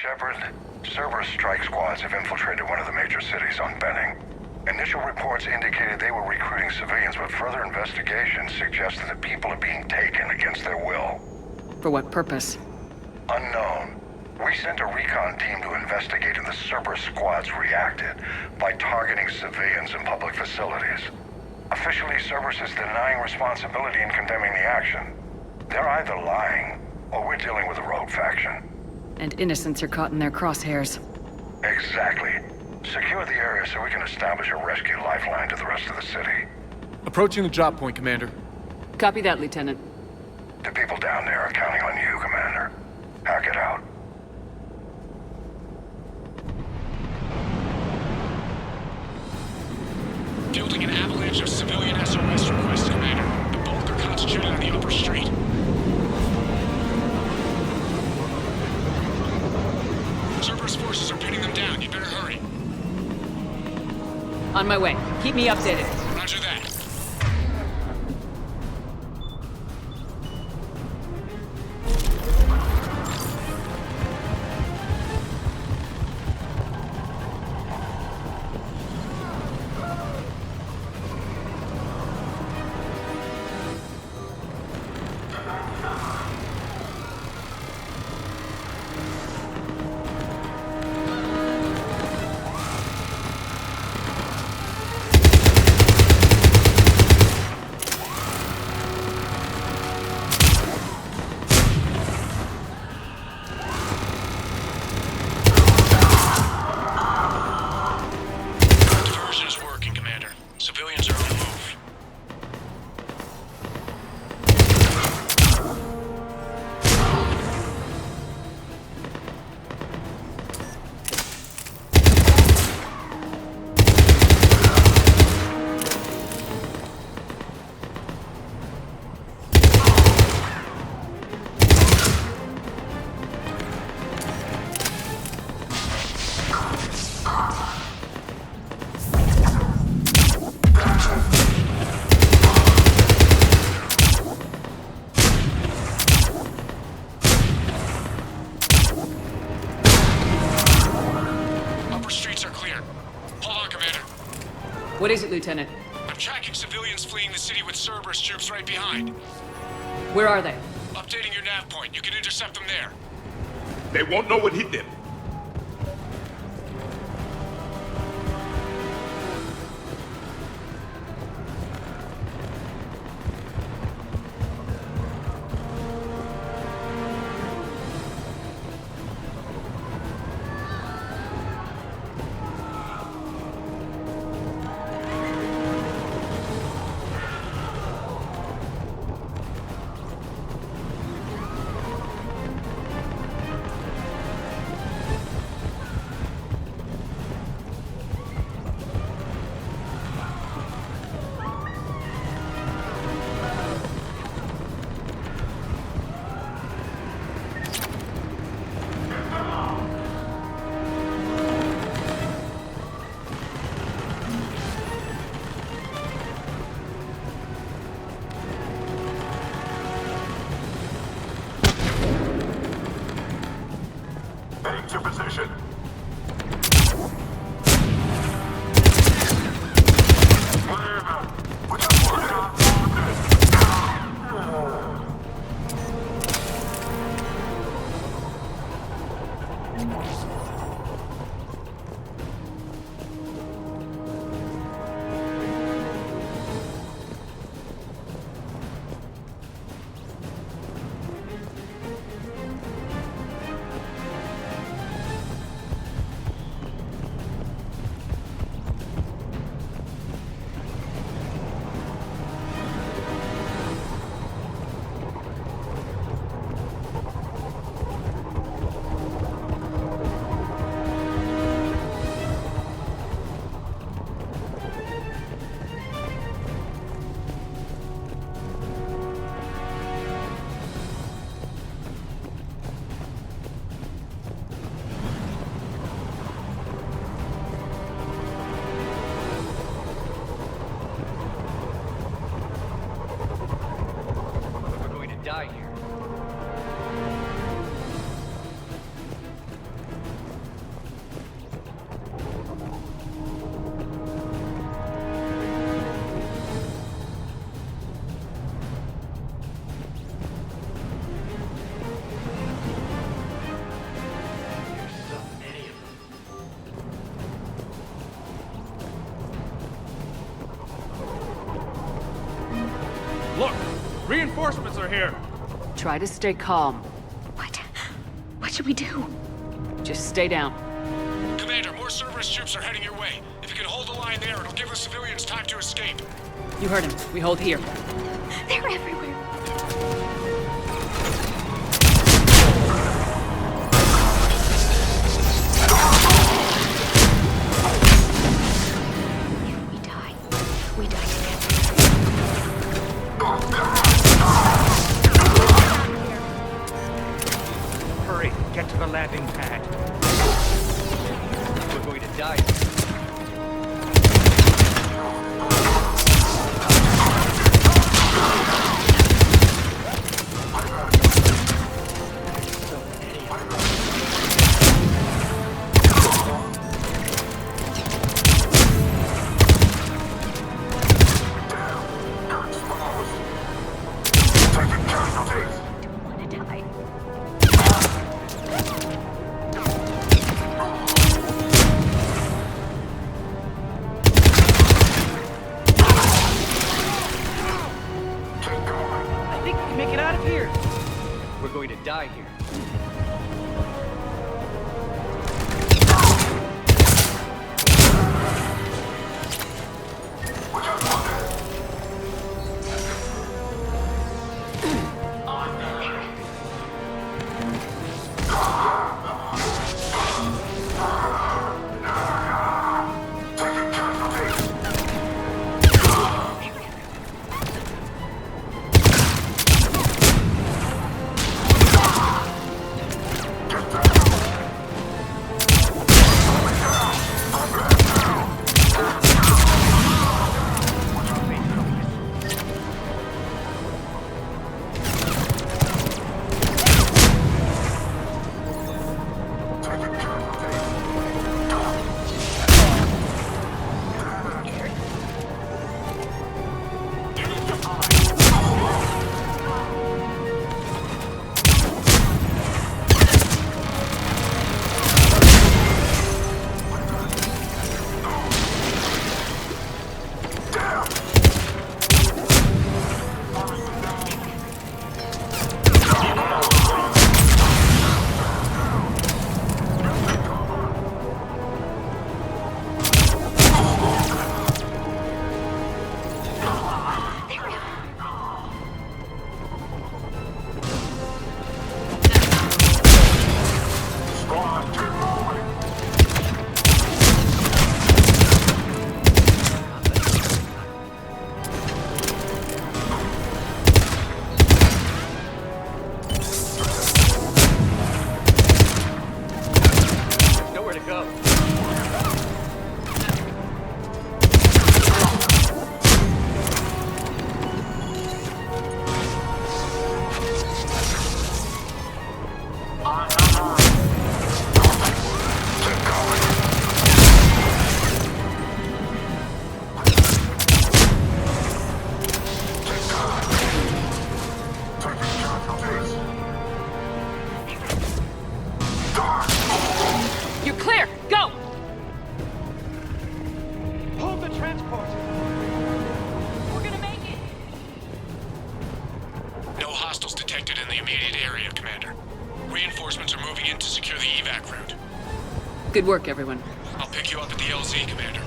Shepard, Cerberus strike squads have infiltrated one of the major cities on Benning. Initial reports indicated they were recruiting civilians, but further investigation suggests that the people are being taken against their will. For what purpose? Unknown. We sent a recon team to investigate, and the Cerberus squads reacted by targeting civilians in public facilities. Officially, Cerberus is denying responsibility and condemning the action. They're either lying, or we're dealing with a rogue faction. And innocents are caught in their crosshairs. Exactly. Secure the area so we can establish a rescue lifeline to the rest of the city. Approaching the drop point, Commander. Copy that, Lieutenant. The people down there are counting on you, Commander. Hack it out. Fielding an avalanche of civilian SOS requests, Commander. The bulk are concentrated on the upper street. Cerberus forces are pinning them down. You better hurry. On my way. Keep me updated. Roger that. What is it, Lieutenant? I'm tracking civilians fleeing the city with Cerberus troops right behind. Where are they? Updating your nav point. You can intercept them there. They won't know what hit them. To position. Reinforcements are here! Try to stay calm. What? What should we do? Just stay down. Commander, more Cerberus troops are heading your way. If you can hold the line there, it'll give the civilians time to escape. You heard him. We hold here. They're everywhere. If we die, we die together. Hurry, get to the landing pad. We're going to die. Die here. Good work, everyone. I'll pick you up at the LZ, Commander.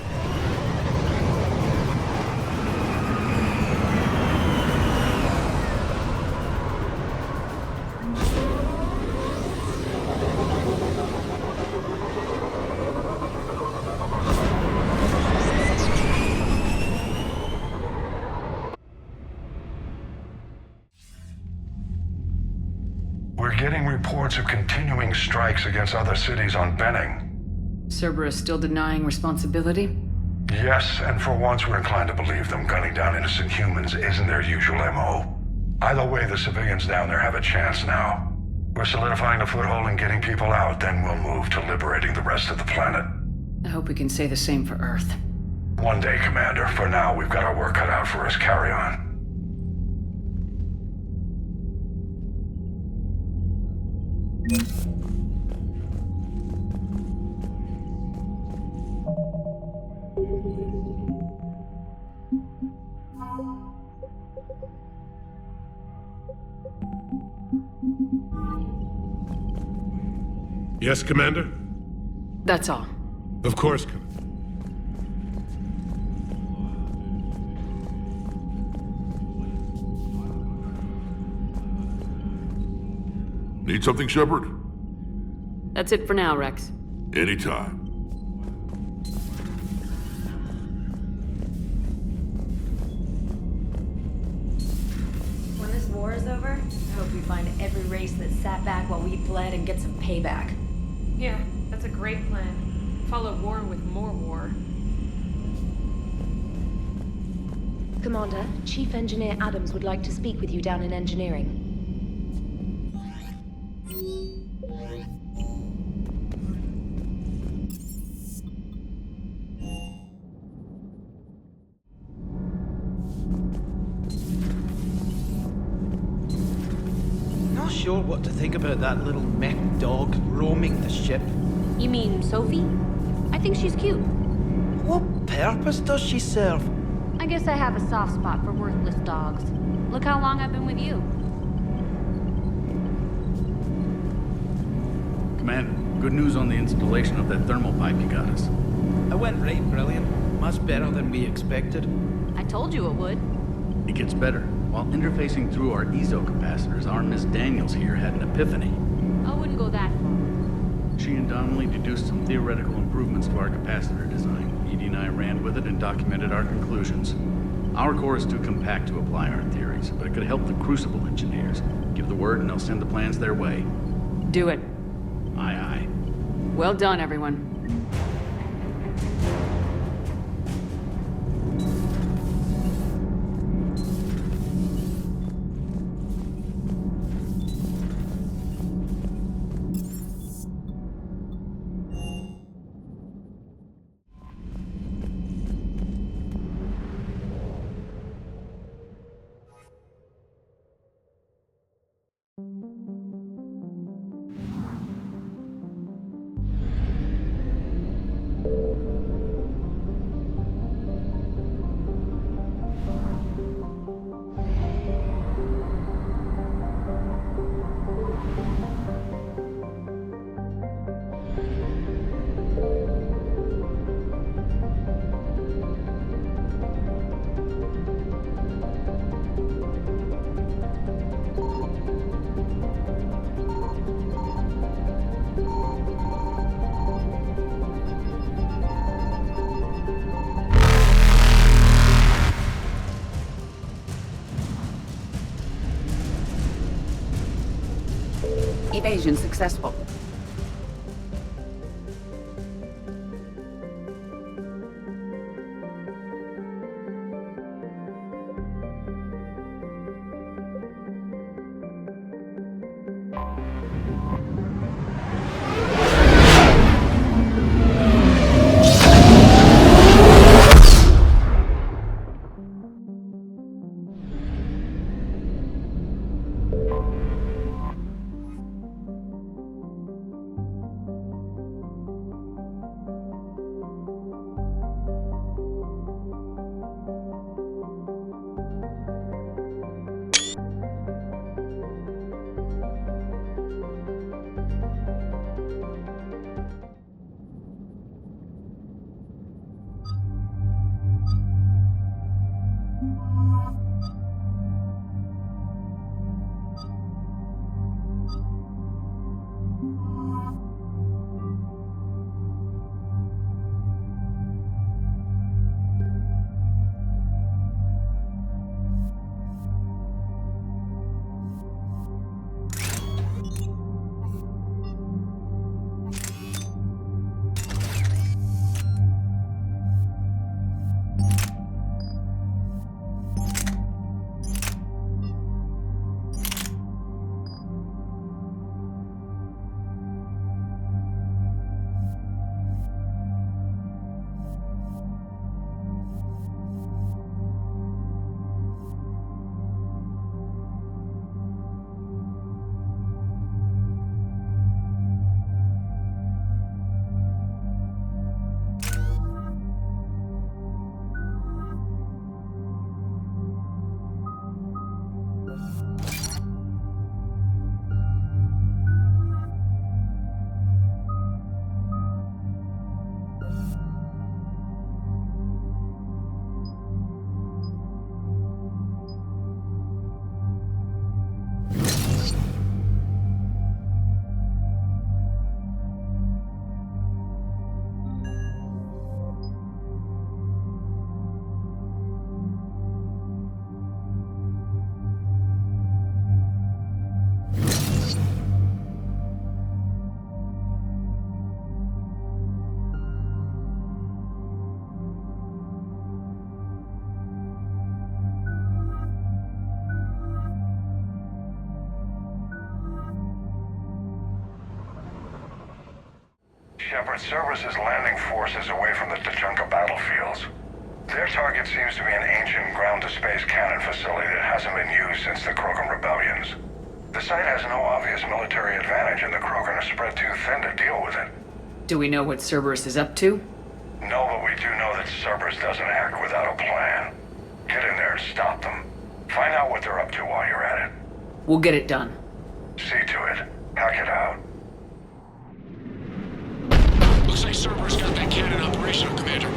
We're getting reports of continuing strikes against other cities on Benning. Cerberus still denying responsibility? Yes, and for once we're inclined to believe them. Gunning down innocent humans isn't their usual MO. Either way, the civilians down there have a chance now. We're solidifying a foothold and getting people out, then we'll move to liberating the rest of the planet. I hope we can say the same for Earth. One day, Commander. For now, we've got our work cut out for us. Carry on. Yes, Commander? That's all. Of course, Commander. Need something, Shepard? That's it for now, Rex. Anytime. When this war is over, I hope we find every race that sat back while we bled and get some payback. Yeah, that's a great plan. Follow war with more war. Commander, Chief Engineer Adams would like to speak with you down in engineering. Not sure what to think about that little mech dog roaming the ship. You mean Sophie? I think she's cute. What purpose does she serve? I guess I have a soft spot for worthless dogs. Look how long I've been with you. Commander, good news on the installation of that thermal pipe you got us. It went right brilliant. Much better than we expected. I told you it would. It gets better. While interfacing through our ESO capacitors, our Miss Daniels here had an epiphany. I wouldn't go that far. She and Donnelly deduced some theoretical improvements to our capacitor design. Edie and I ran with it and documented our conclusions. Our core is too compact to apply our theories, but it could help the Crucible engineers. Give the word and they'll send the plans their way. Do it. Aye, aye. Well done, everyone. Evasion successful. Shepard, Cerberus is landing forces away from the Tachanka battlefields. Their target seems to be an ancient ground-to-space cannon facility that hasn't been used since the Krogan rebellions. The site has no obvious military advantage, and the Krogan are spread too thin to deal with it. Do we know what Cerberus is up to? No, but we do know that Cerberus doesn't act without a plan. Get in there and stop them. Find out what they're up to while you're at it. We'll get it done. See to it. Hack it out. Looks like Cerberus got that cannon operational, Commander.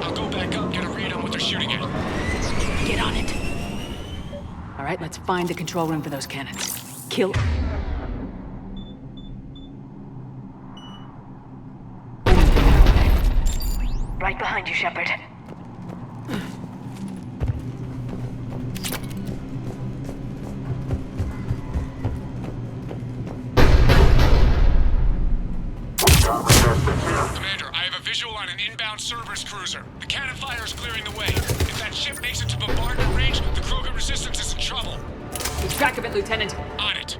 I'll go back up, get a read on what they're shooting at. Get on it. All right, let's find the control room for those cannons. Kill. Right behind you, Shepard. Commander, I have a visual on an inbound Cerberus cruiser. The cannon fire is clearing the way. If that ship makes it to bombardment range, the Krogan resistance is in trouble. Keep track of it, Lieutenant. On it.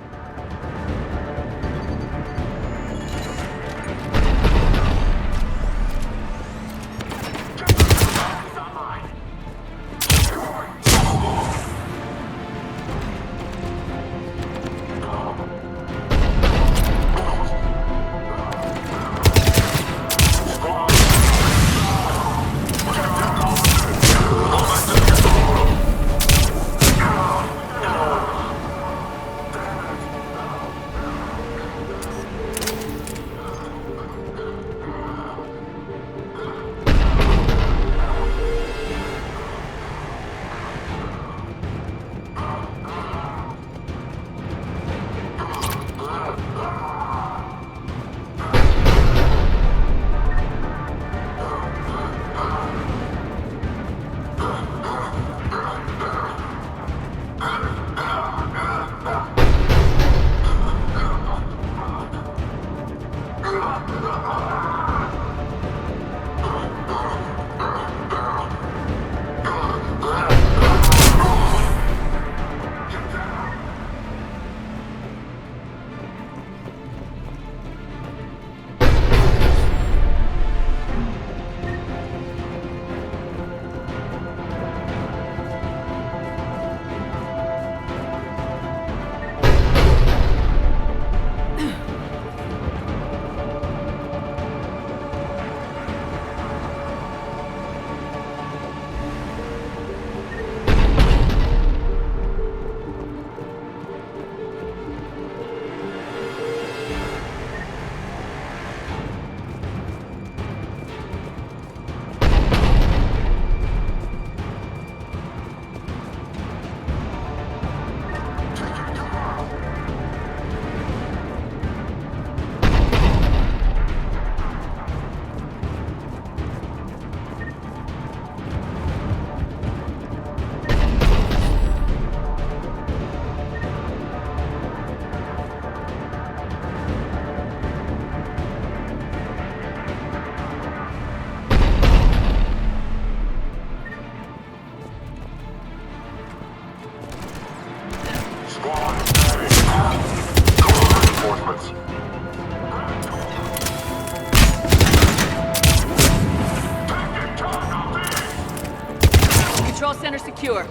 Control center secure.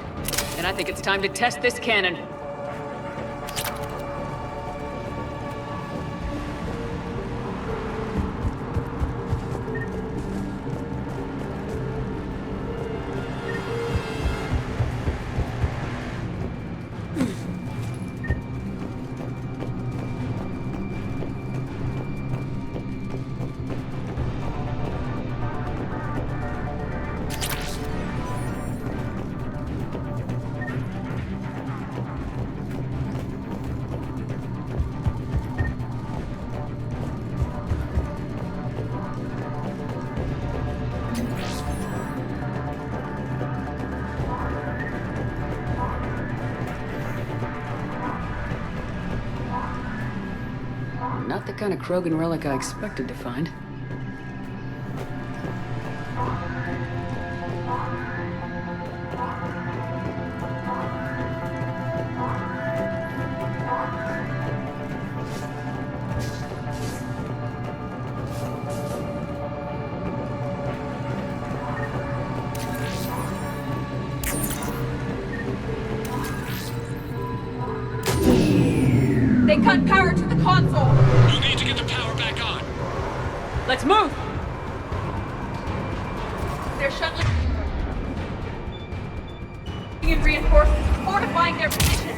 And I think it's time to test this cannon. Not the kind of Krogan relic I expected to find. cut power to the console. You'll need to get the power back on. Let's move! They're shuttling in reinforcements, fortifying their position.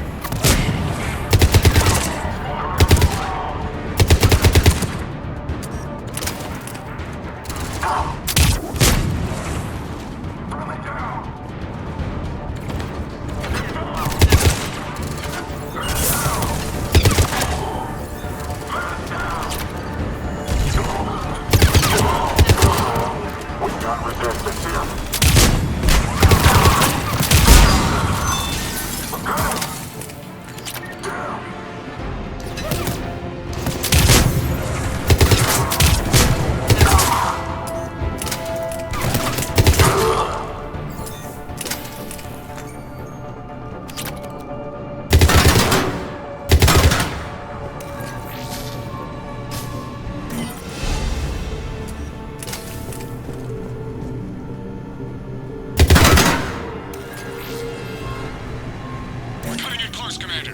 Commander.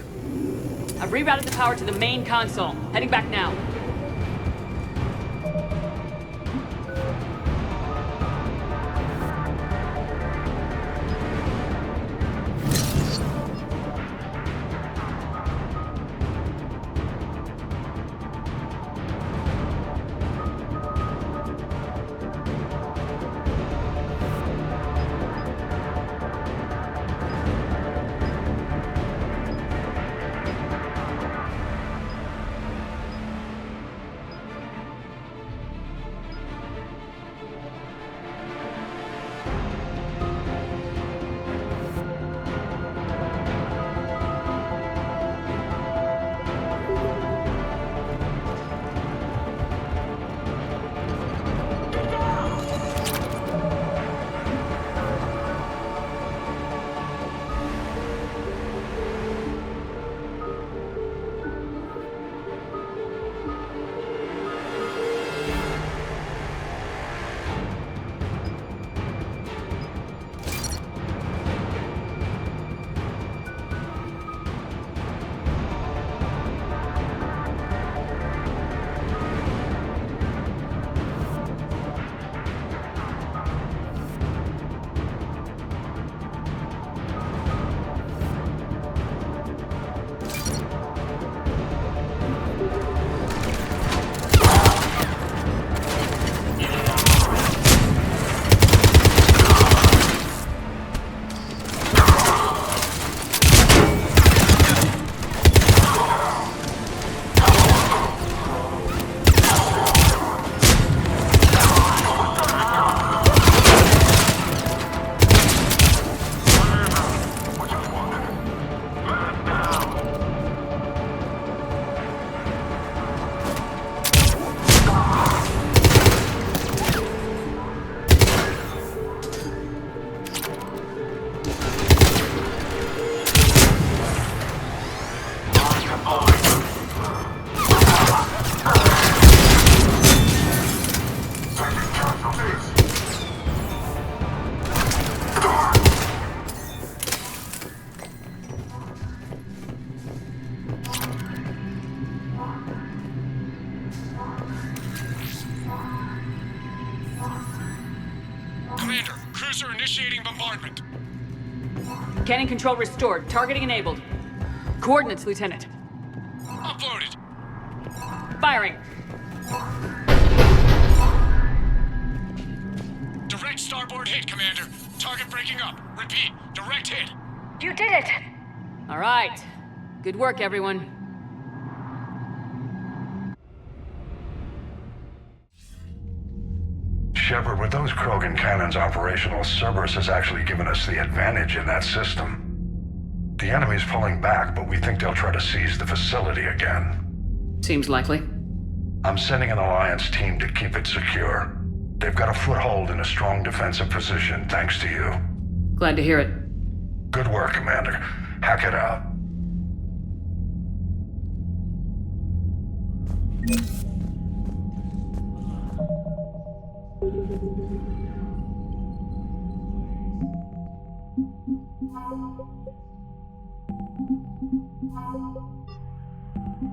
I've rerouted the power to the main console. Heading back now. Commander, cruiser initiating bombardment. Cannon control restored. Targeting enabled. Coordinates, Lieutenant. Uploaded. Firing. Direct starboard hit, Commander. Target breaking up. Repeat, direct hit. You did it! All right. Good work, everyone. Shepard, with those Krogan cannons operational, Cerberus has actually given us the advantage in that system. The enemy's pulling back, but we think they'll try to seize the facility again. Seems likely. I'm sending an Alliance team to keep it secure. They've got a foothold in a strong defensive position, thanks to you. Glad to hear it. Good work, Commander. Hack it out. You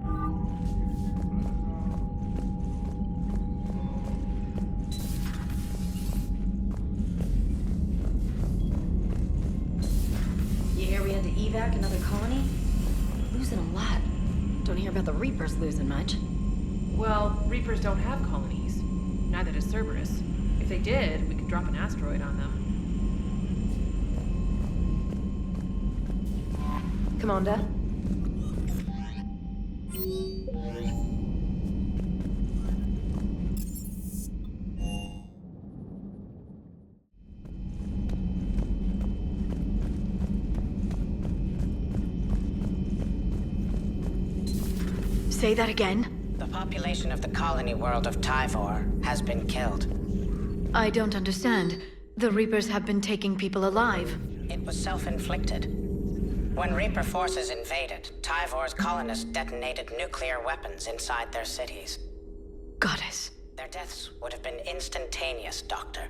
hear we had to evac another colony? Losing a lot. Don't hear about the Reapers losing much. Well, Reapers don't have colonies. Neither does Cerberus. If they did, we could drop an asteroid on them. Commander? Say that again? The population of the colony world of Tyvor has been killed. I don't understand. The Reapers have been taking people alive. It was self-inflicted. When Reaper forces invaded, Tyvor's colonists detonated nuclear weapons inside their cities. Goddess. Their deaths would have been instantaneous, Doctor.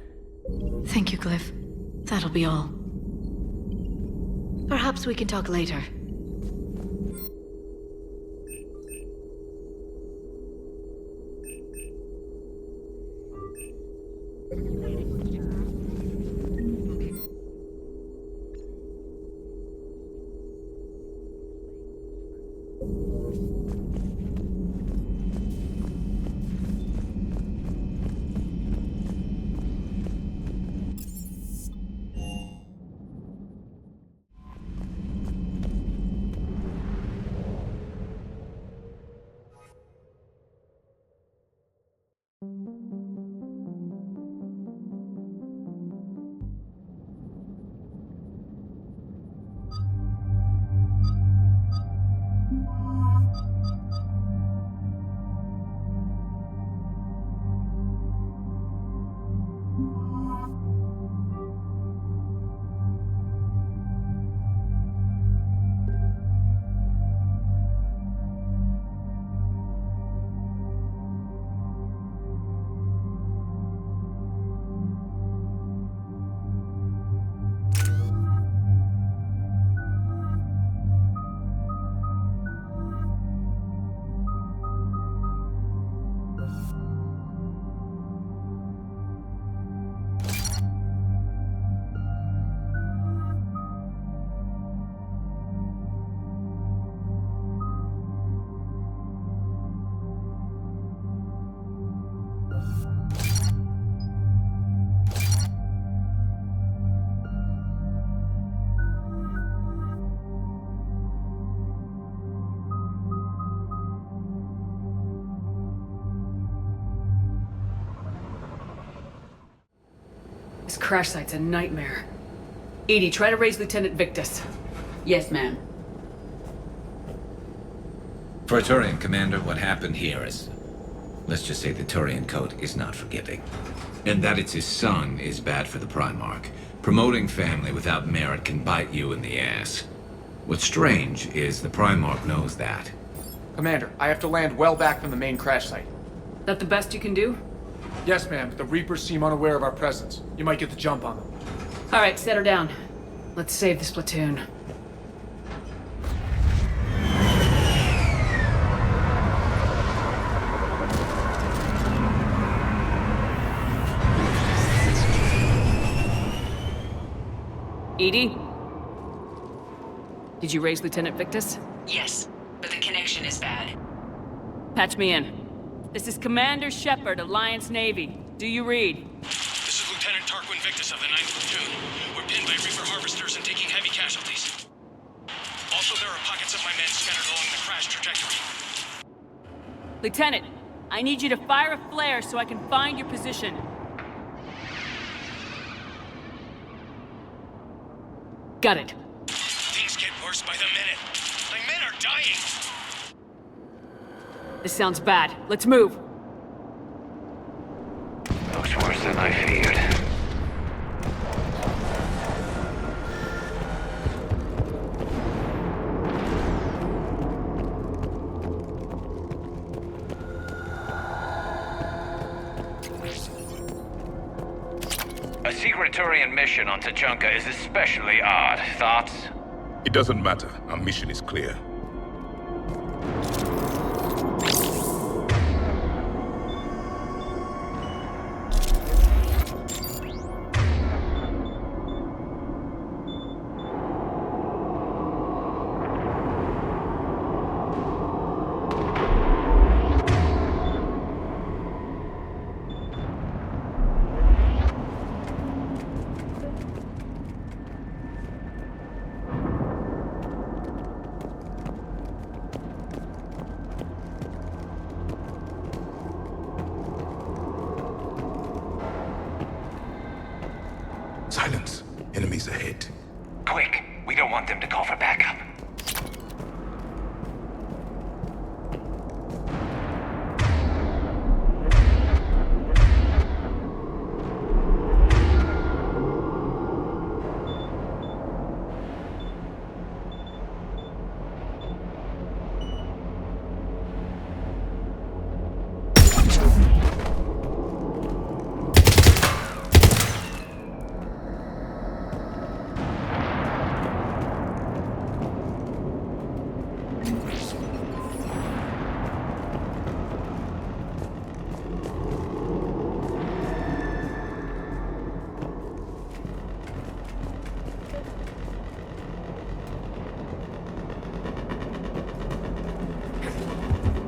Thank you, Glyph. That'll be all. Perhaps we can talk later. This crash site's a nightmare. Edie, try to raise Lieutenant Victus. Yes, ma'am. For a Turian commander, what happened here is... let's just say the Turian code is not forgiving. And that it's his son is bad for the Primarch. Promoting family without merit can bite you in the ass. What's strange is the Primarch knows that. Commander, I have to land well back from the main crash site. That the best you can do? Yes, ma'am, but the Reapers seem unaware of our presence. You might get the jump on them. All right, set her down. Let's save this platoon. Edie? Did you raise Lieutenant Victus? Yes, but the connection is bad. Patch me in. This is Commander Shepard, Alliance Navy. Do you read? This is Lieutenant Tarquin Victus of the 9th Platoon. We're pinned by Reaper harvesters and taking heavy casualties. Also, there are pockets of my men scattered along the crash trajectory. Lieutenant, I need you to fire a flare so I can find your position. Got it. Things get worse by the minute. My men are dying! This sounds bad. Let's move. Looks worse than I feared. A secret Turian mission on Tachanka is especially odd. Thoughts? It doesn't matter. Our mission is clear. Enemies ahead. Quick! We don't want them to call for backup.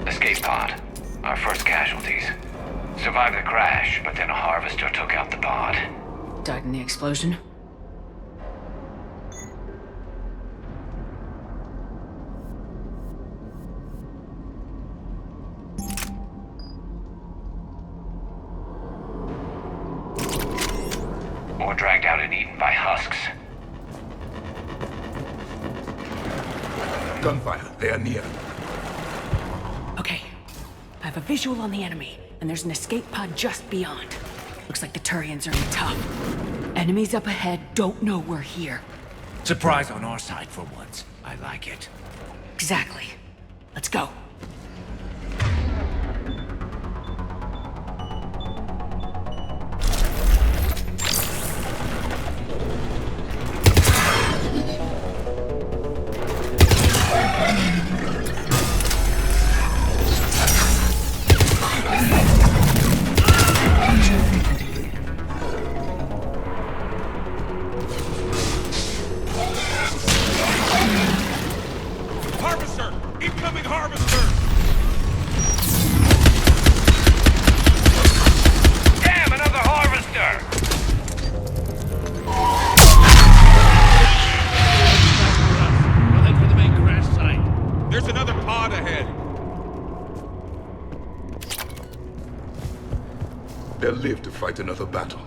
Escape pod. Our first casualties. Survived the crash, but then a harvester took out the pod. Died in the explosion? Or dragged out and eaten by husks. Gunfire. They are near. Okay. I have a visual on the enemy, and there's an escape pod just beyond. Looks like the Turians are in tough. Enemies up ahead don't know we're here. Surprise on our side for once. I like it. Exactly. Let's go. Harvester! Incoming harvester! Damn, another harvester! We'll head for the main crash site. There's another pod ahead. They'll live to fight another battle.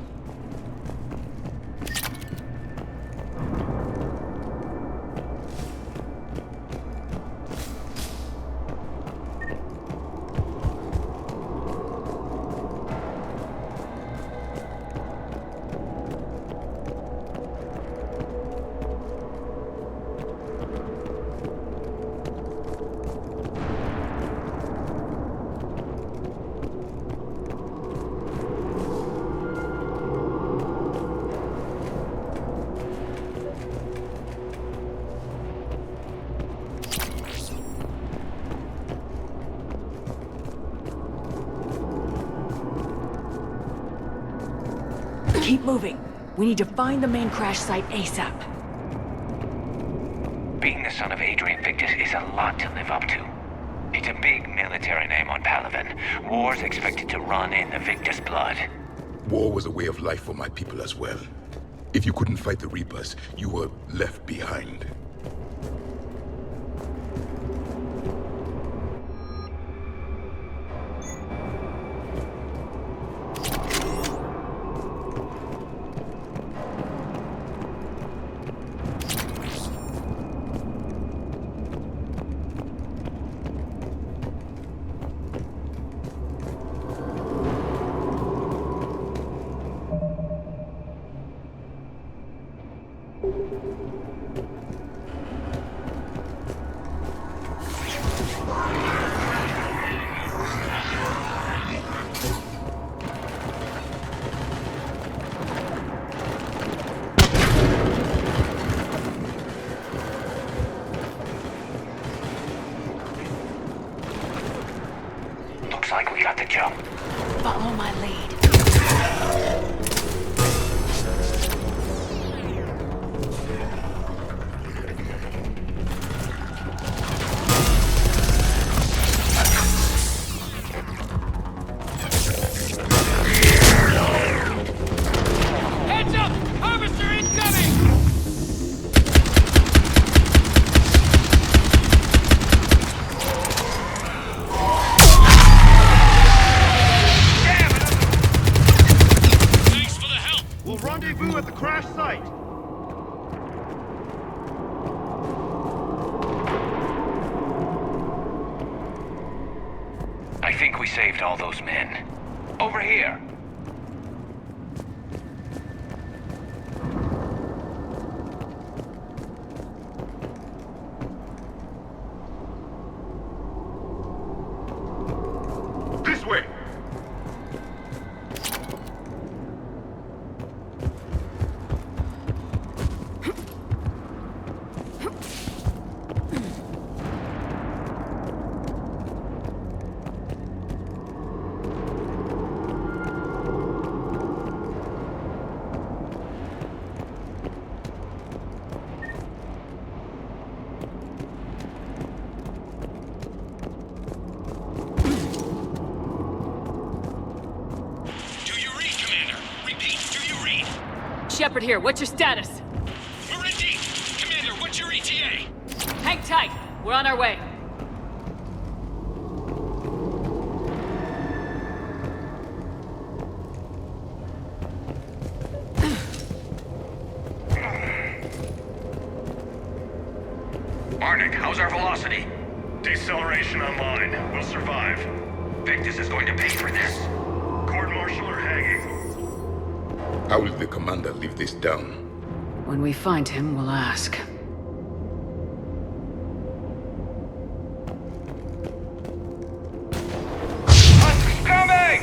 Keep moving. We need to find the main crash site ASAP. Being the son of Invictus is a lot to live up to. It's a big military name on Palaven. War's expected to run in the Victus blood. War was a way of life for my people as well. If you couldn't fight the Reapers, you were left behind. Looks like we got the jump. Follow my lead. Heads up! Harvester incoming! We'll rendezvous at the crash site. all those men. Over here. This way! Shepard here, what's your status? We're in deep! Commander, what's your ETA? Hang tight, we're on our way. Arctic, how's our velocity? Deceleration online. We'll survive. Invictus is going to pay for this. Court-martial or hanging? How will the commander live this down? When we find him, we'll ask. Coming!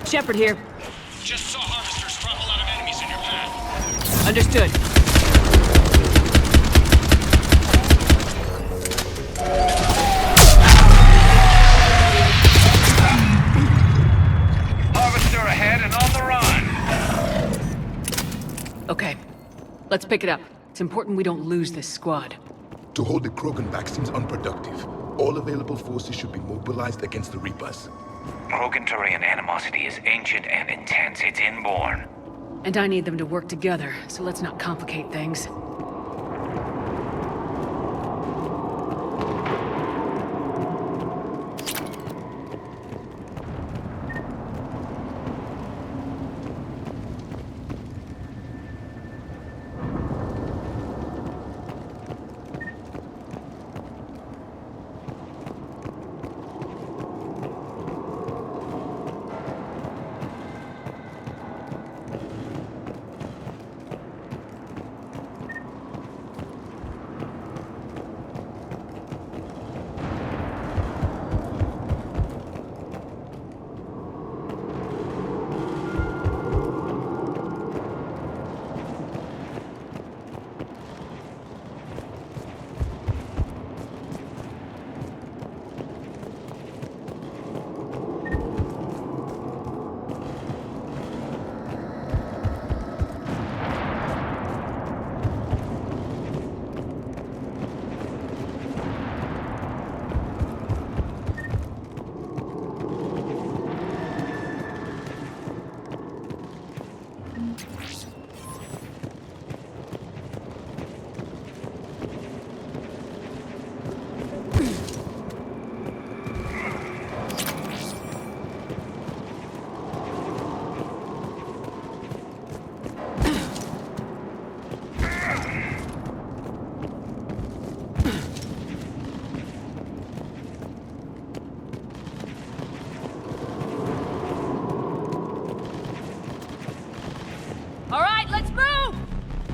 Shepard here. Just saw harvesters drop a lot of enemies in your path. Understood. Harvester ahead and on the run. Okay, let's pick it up. It's important we don't lose this squad. To hold the Krogan back seems unproductive. All available forces should be mobilized against the Reapers. Krogan-Turian animosity is ancient and intense. It's inborn. And I need them to work together, so let's not complicate things.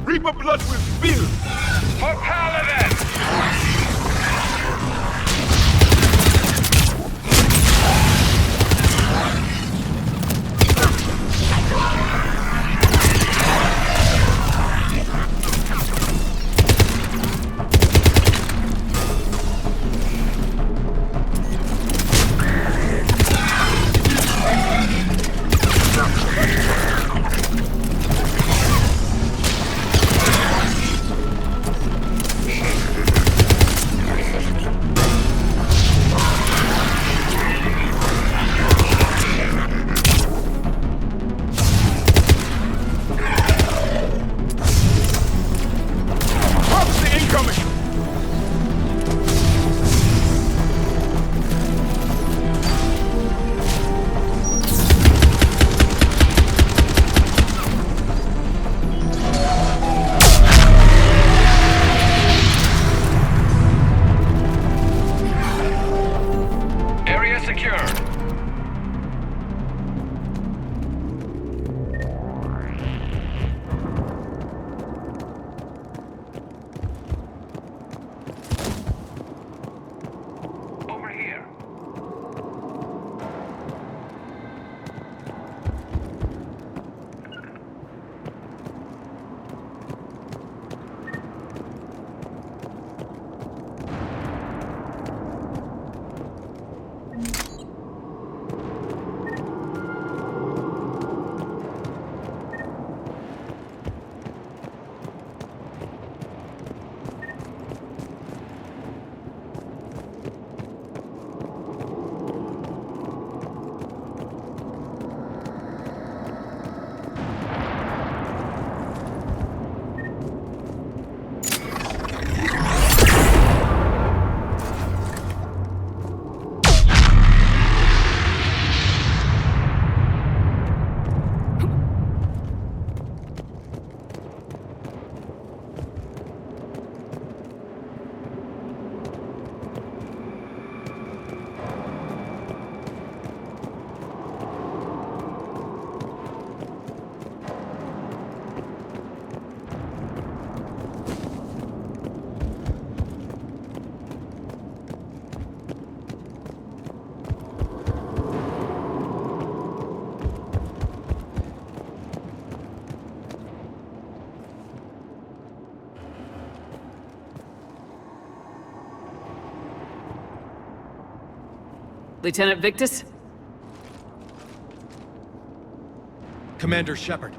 Reaper blood will spill! For Paladin! Lieutenant Victus? Commander Shepard,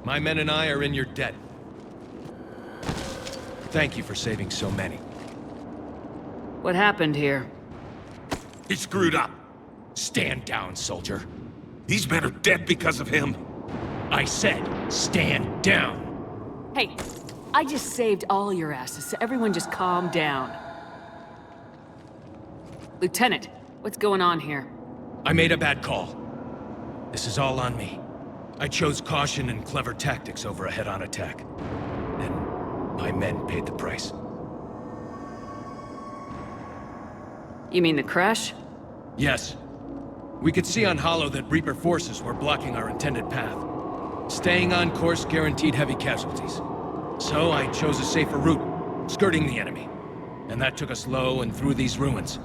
my men and I are in your debt. Thank you for saving so many. What happened here? He screwed up. Stand down, soldier. These men are dead because of him. I said, stand down. Hey, I just saved all your asses, so everyone just calm down. Lieutenant, what's going on here? I made a bad call. This is all on me. I chose caution and clever tactics over a head-on attack. And my men paid the price. You mean the crash? Yes. We could see on Hollow that Reaper forces were blocking our intended path. Staying on course guaranteed heavy casualties. So I chose a safer route, skirting the enemy. And that took us low and through these ruins.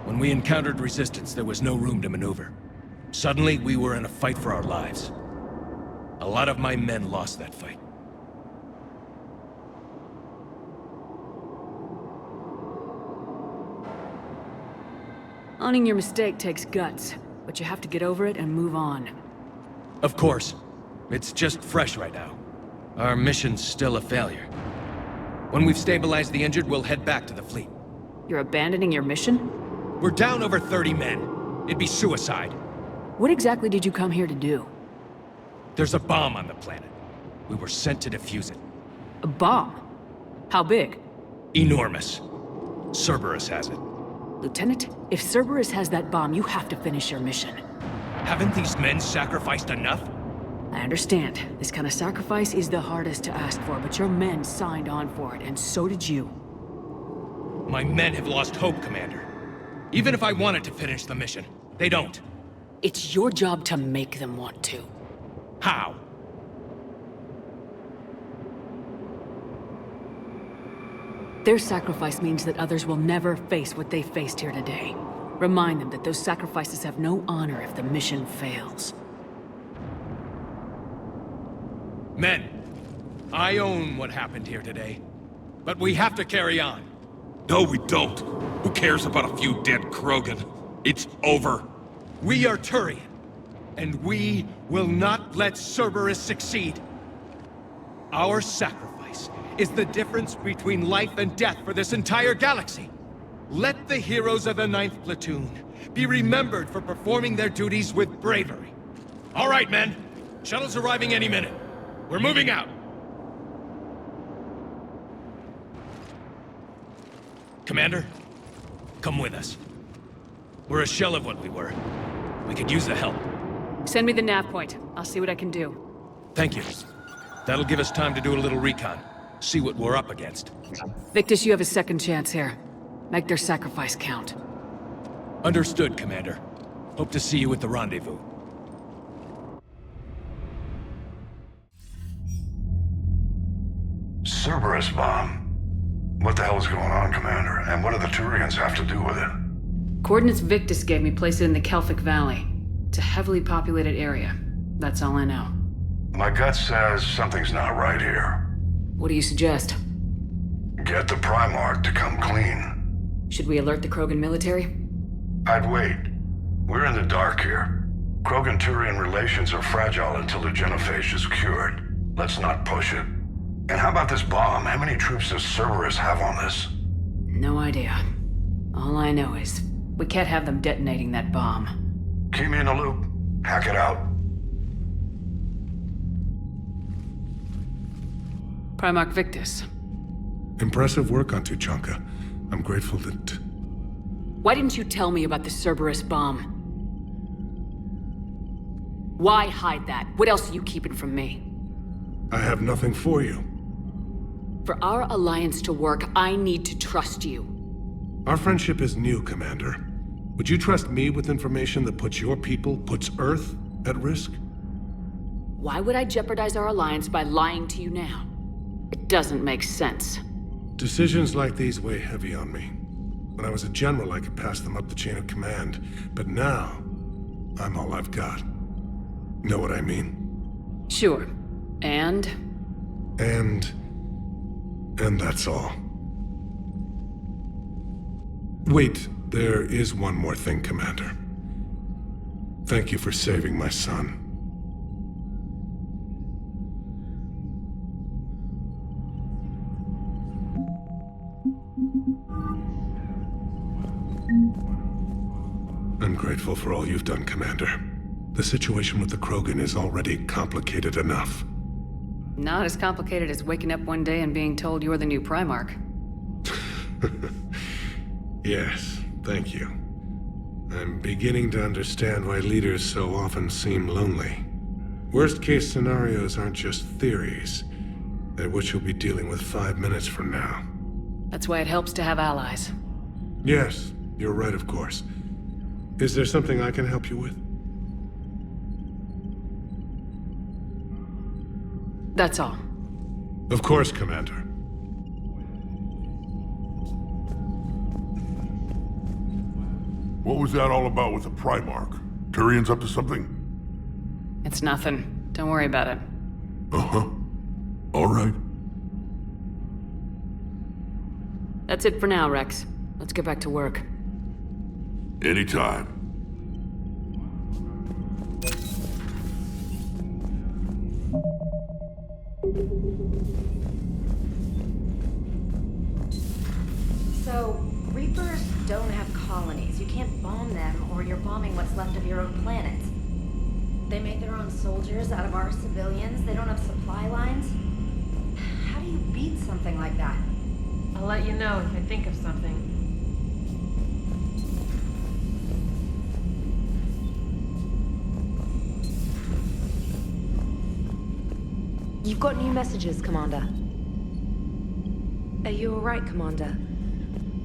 When we encountered resistance, there was no room to maneuver. Suddenly, we were in a fight for our lives. A lot of my men lost that fight. Owning your mistake takes guts, but you have to get over it and move on. Of course. It's just fresh right now. Our mission's still a failure. When we've stabilized the injured, we'll head back to the fleet. You're abandoning your mission? We're down over 30 men. It'd be suicide. What exactly did you come here to do? There's a bomb on the planet. We were sent to defuse it. A bomb? How big? Enormous. Cerberus has it. Lieutenant, if Cerberus has that bomb, you have to finish your mission. Haven't these men sacrificed enough? I understand. This kind of sacrifice is the hardest to ask for, but your men signed on for it, and so did you. My men have lost hope, Commander. Even if I wanted to finish the mission, they don't. It's your job to make them want to. How? Their sacrifice means that others will never face what they faced here today. Remind them that those sacrifices have no honor if the mission fails. Men, I own what happened here today. But we have to carry on. No, we don't. Who cares about a few dead Krogan? It's over. We are Turian, and we will not let Cerberus succeed. Our sacrifice is the difference between life and death for this entire galaxy. Let the heroes of the 9th Platoon be remembered for performing their duties with bravery. All right, men. Shuttle's arriving any minute. We're moving out. Commander, come with us. We're a shell of what we were. We could use the help. Send me the nav point. I'll see what I can do. Thank you. That'll give us time to do a little recon. See what we're up against. Victus, you have a second chance here. Make their sacrifice count. Understood, Commander. Hope to see you at the rendezvous. Cerberus bomb. What the hell is going on, Commander? And what do the Turians have to do with it? Coordinates Victus gave me place it in the Kelphic Valley. It's a heavily populated area. That's all I know. My gut says something's not right here. What do you suggest? Get the Primarch to come clean. Should we alert the Krogan military? I'd wait. We're in the dark here. Krogan-Turian relations are fragile until the genophage is cured. Let's not push it. And how about this bomb? How many troops does Cerberus have on this? No idea. All I know is, we can't have them detonating that bomb. Keep me in the loop. Hack it out. Primarch Victus. Impressive work on Tuchanka. I'm grateful that... Why didn't you tell me about the Cerberus bomb? Why hide that? What else are you keeping from me? I have nothing for you. For our alliance to work, I need to trust you. Our friendship is new, Commander. Would you trust me with information that puts your people, puts Earth, at risk? Why would I jeopardize our alliance by lying to you now? It doesn't make sense. Decisions like these weigh heavy on me. When I was a general, I could pass them up the chain of command. But now, I'm all I've got. Know what I mean? Sure. And that's all. Wait, There is one more thing, Commander. Thank you for saving my son. I'm grateful for all you've done, Commander. The situation with the Krogan is already complicated enough. Not as complicated as waking up one day and being told you're the new Primarch. Yes, thank you. I'm beginning to understand why leaders so often seem lonely. Worst-case scenarios aren't just theories. They're what you'll be dealing with 5 minutes from now. That's why it helps to have allies. Yes, you're right, of course. Is there something I can help you with? That's all. Of course, Commander. What was that all about with the Primarch? Turian's up to something? It's nothing. Don't worry about it. Uh-huh. All right. That's it for now, Rex. Let's get back to work. Anytime. So, Reapers don't have colonies. You can't bomb them, or you're bombing what's left of your own planet. They make their own soldiers out of our civilians. They don't have supply lines. How do you beat something like that? I'll let you know if I think of something. You've got new messages, Commander. Are you alright, Commander?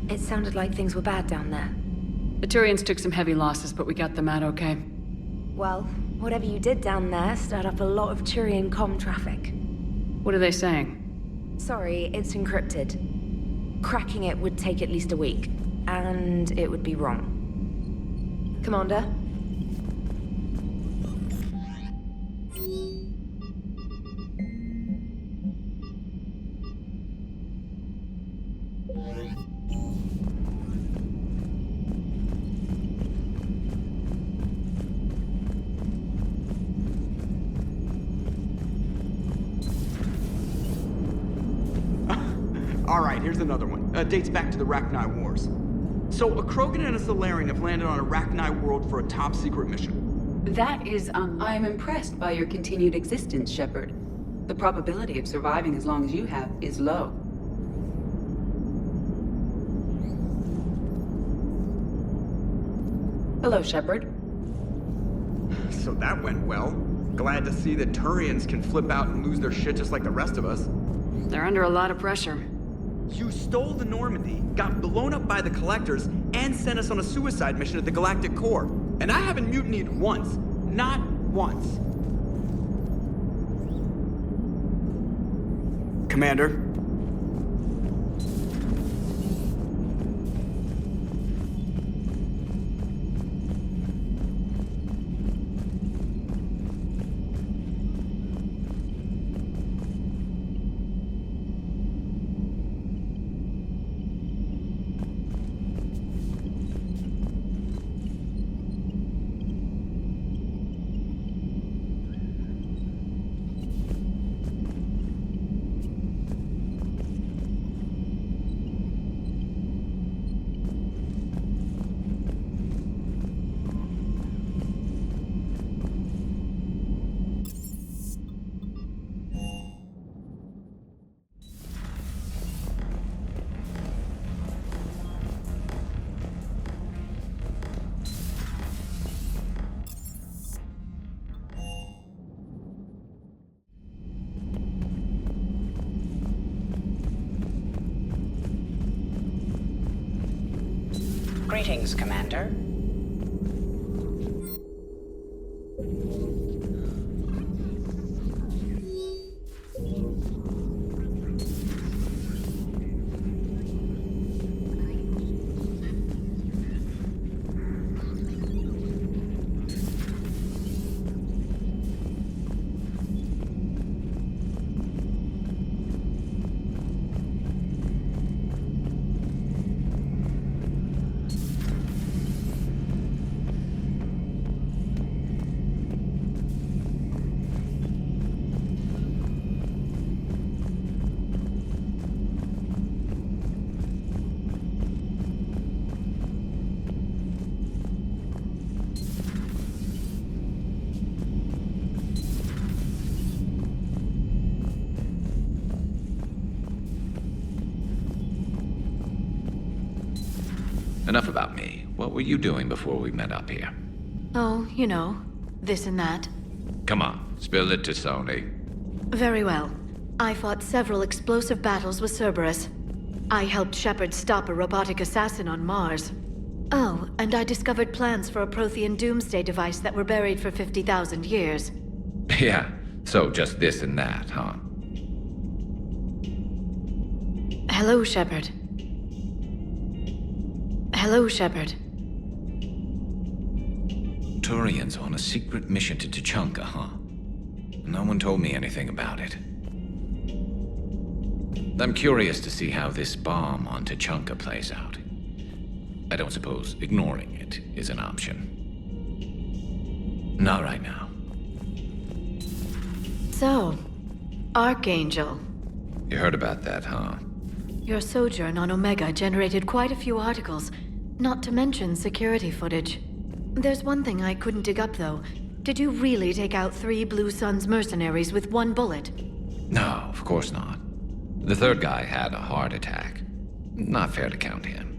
It sounded like things were bad down there. The Turians took some heavy losses, but we got them out okay. Well, whatever you did down there stirred up a lot of Turian comm traffic. What are they saying? Sorry, it's encrypted. Cracking it would take at least a week, and it would be wrong. Commander? Alright, here's another one. Dates back to the Rachni Wars. So, a Krogan and a Solarian have landed on a Rachni world for a top-secret mission. That is, I am impressed by your continued existence, Shepard. The probability of surviving as long as you have is low. Hello, Shepard. So that went well. Glad to see that Turians can flip out and lose their shit just like the rest of us. They're under a lot of pressure. You stole the Normandy, got blown up by the Collectors, and sent us on a suicide mission at the Galactic Core. And I haven't mutinied once. Not once. Commander. Greetings, Commander. Enough about me. What were you doing before we met up here? Oh, you know, this and that. Come on, spill it to Sony. Very well. I fought several explosive battles with Cerberus. I helped Shepard stop a robotic assassin on Mars. Oh, and I discovered plans for a Prothean doomsday device that were buried for 50,000 years. Yeah, so just this and that, huh? Hello, Shepard. Hello, Shepard. Turians on a secret mission to Tuchanka, huh? No one told me anything about it. I'm curious to see how this bomb on Tuchanka plays out. I don't suppose ignoring it is an option. Not right now. So, Archangel. You heard about that, huh? Your sojourn on Omega generated quite a few articles, not to mention security footage. There's one thing I couldn't dig up, though. Did you really take out 3 Blue Suns mercenaries with 1 bullet? No, of course not. The third guy had a heart attack. Not fair to count him.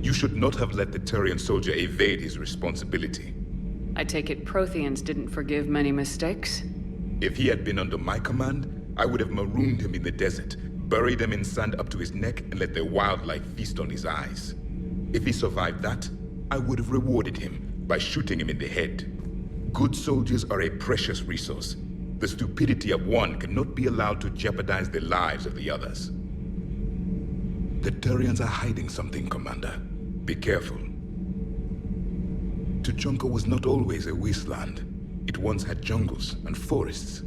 You should not have let the Turian soldier evade his responsibility. I take it Protheans didn't forgive many mistakes? If he had been under my command, I would have marooned him in the desert, buried him in sand up to his neck, and let the wildlife feast on his eyes. If he survived that, I would have rewarded him by shooting him in the head. Good soldiers are a precious resource. The stupidity of one cannot be allowed to jeopardize the lives of the others. The Turians are hiding something, Commander. Be careful. Tuchanka was not always a wasteland. It once had jungles and forests.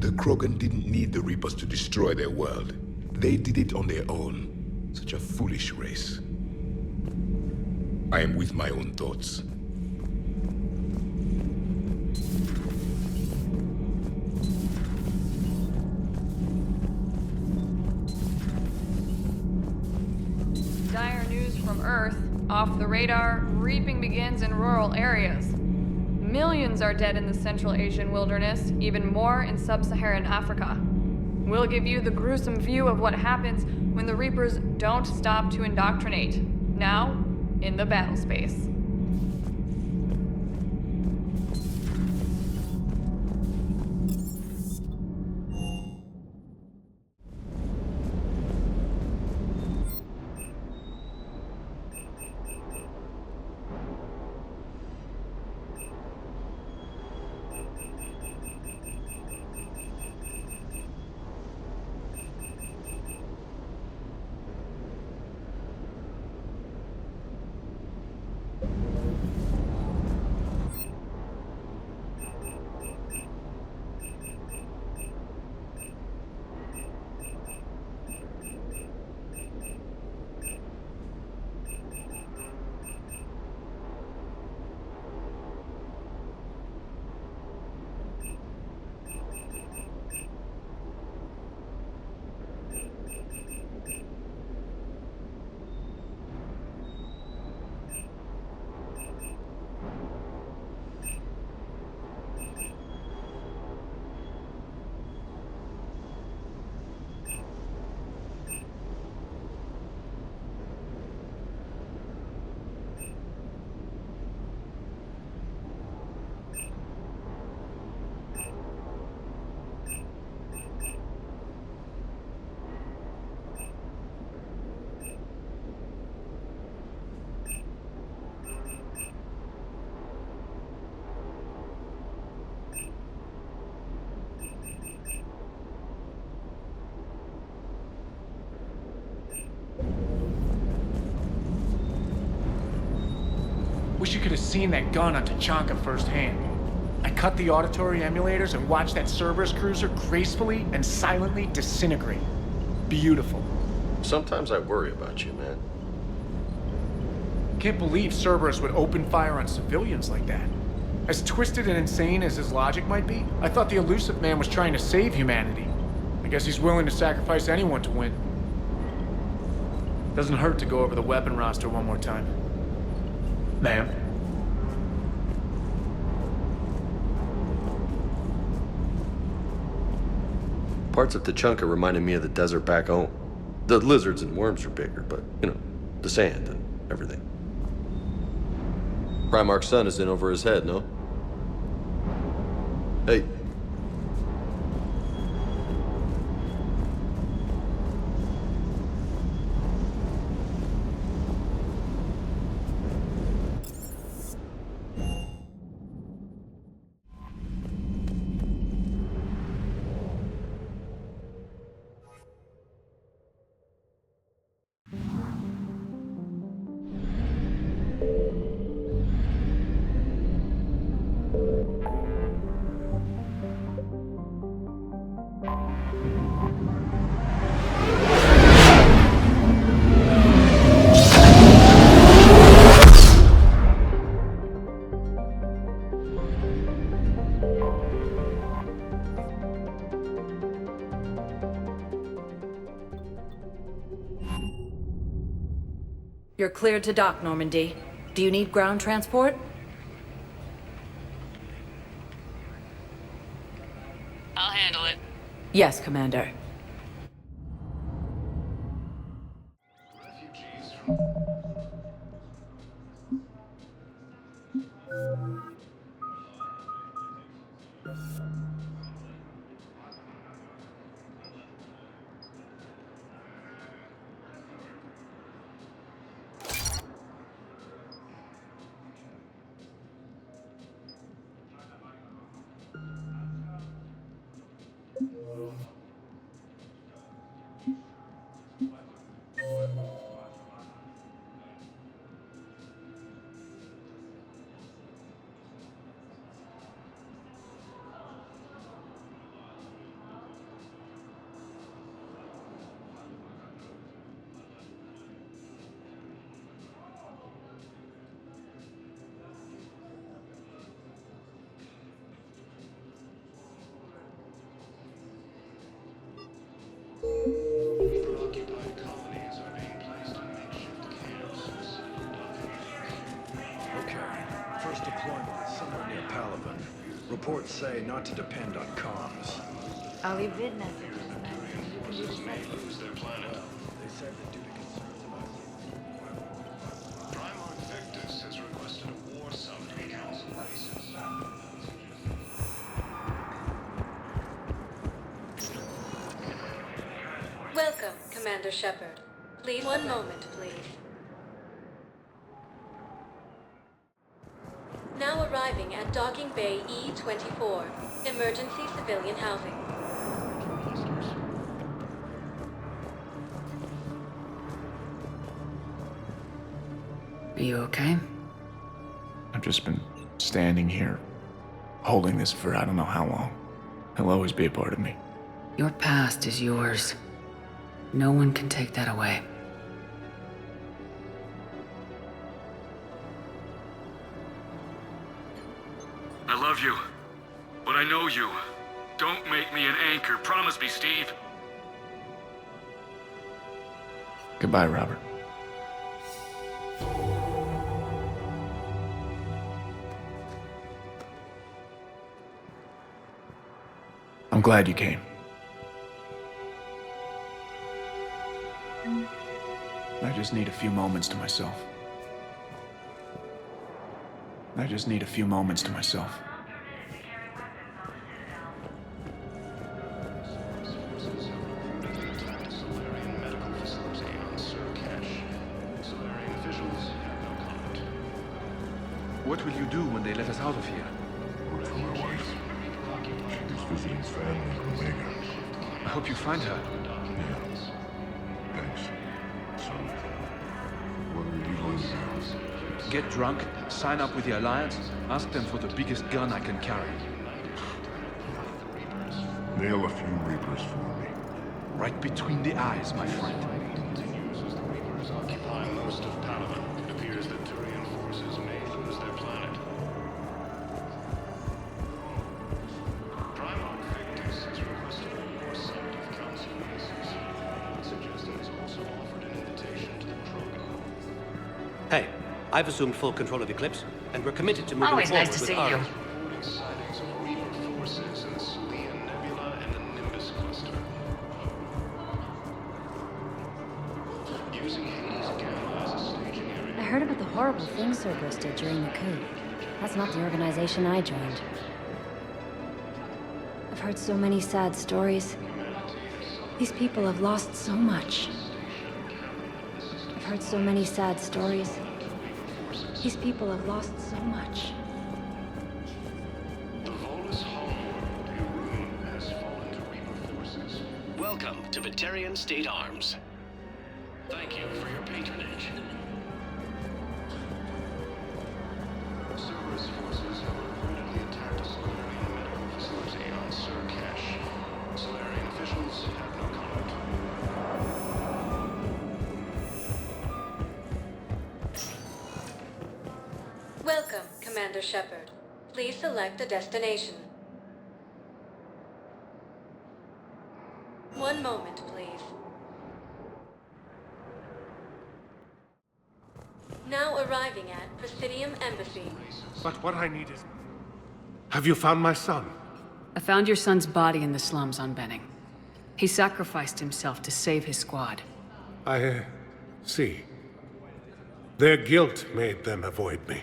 The Krogan didn't need the Reapers to destroy their world. They did it on their own. Such a foolish race. I am with my own thoughts. Dire news from Earth. Off the radar, reaping begins in rural areas. Millions are dead in the Central Asian wilderness, even more in sub-Saharan Africa. We'll give you the gruesome view of what happens when the Reapers don't stop to indoctrinate. Now, in the battle space. Wish you could have seen that gun on Tuchanka firsthand. I cut the auditory emulators and watched that Cerberus cruiser gracefully and silently disintegrate. Beautiful. Sometimes I worry about you, man. Can't believe Cerberus would open fire on civilians like that. As twisted and insane as his logic might be, I thought the elusive man was trying to save humanity. I guess he's willing to sacrifice anyone to win. Doesn't hurt to go over the weapon roster one more time. Ma'am? Parts of Tachanka reminded me of the desert back home. The lizards and worms are bigger, but, you know, the sand and everything. Primarch's sun is in over his head, no? Hey. You're cleared to dock, Normandy. Do you need ground transport? I'll handle it. Yes, Commander. Reports say not to depend on comms. I'll leave vid messages, and you can do the same. Lose their planet. They said that due to concerns about Primarch Invictus has requested a war summit to council bases. Welcome, Commander Shepard. Please, one moment, please. Now arriving at Docking Bay E-24, emergency civilian housing. Are you okay? I've just been standing here, holding this for I don't know how long. He'll always be a part of me. Your past is yours. No one can take that away. I love you, but I know you. Don't make me an anchor. Promise me, Steve. Goodbye, Robert. I'm glad you came. I just need a few moments to myself. I just need a few moments to myself. What will you do when they let us out of here? Look for my wife. She's visiting family in Omega. I hope you find her. Yeah. Thanks. So, what are you going to do? Get drunk, sign up with the Alliance, ask them for the biggest gun I can carry. Nail a few Reapers for me. Right between the eyes, my friend. Occupy most of Palaven. It appears that Turian forces may lose their planet. Hey, I've assumed full control of Eclipse, and we're committed to moving Always forward nice to with see our... you. Reporting sightings of Reaper forces in the Selian Nebula and the Nimbus cluster. Using Hades Gamma as a staging area. I heard about the horrible things Cerberus did during the coup. That's not the organization I joined. I've heard so many sad stories. These people have lost so much. I've heard so many sad stories. These people have lost so much. The Volus homeworld, Irun, has fallen to Reaper forces. Welcome to Batarian State Arms. Thank you for your patronage. Cerberus forces have reportedly attacked a Solarian medical facility on Surcash. Solarian officials have no comment. Welcome, Commander Shepard. Please select a destination. One moment, please. Now arriving at Presidium Embassy. But what I need is... Have you found my son? I found your son's body in the slums on Benning. He sacrificed himself to save his squad. I see. Their guilt made them avoid me.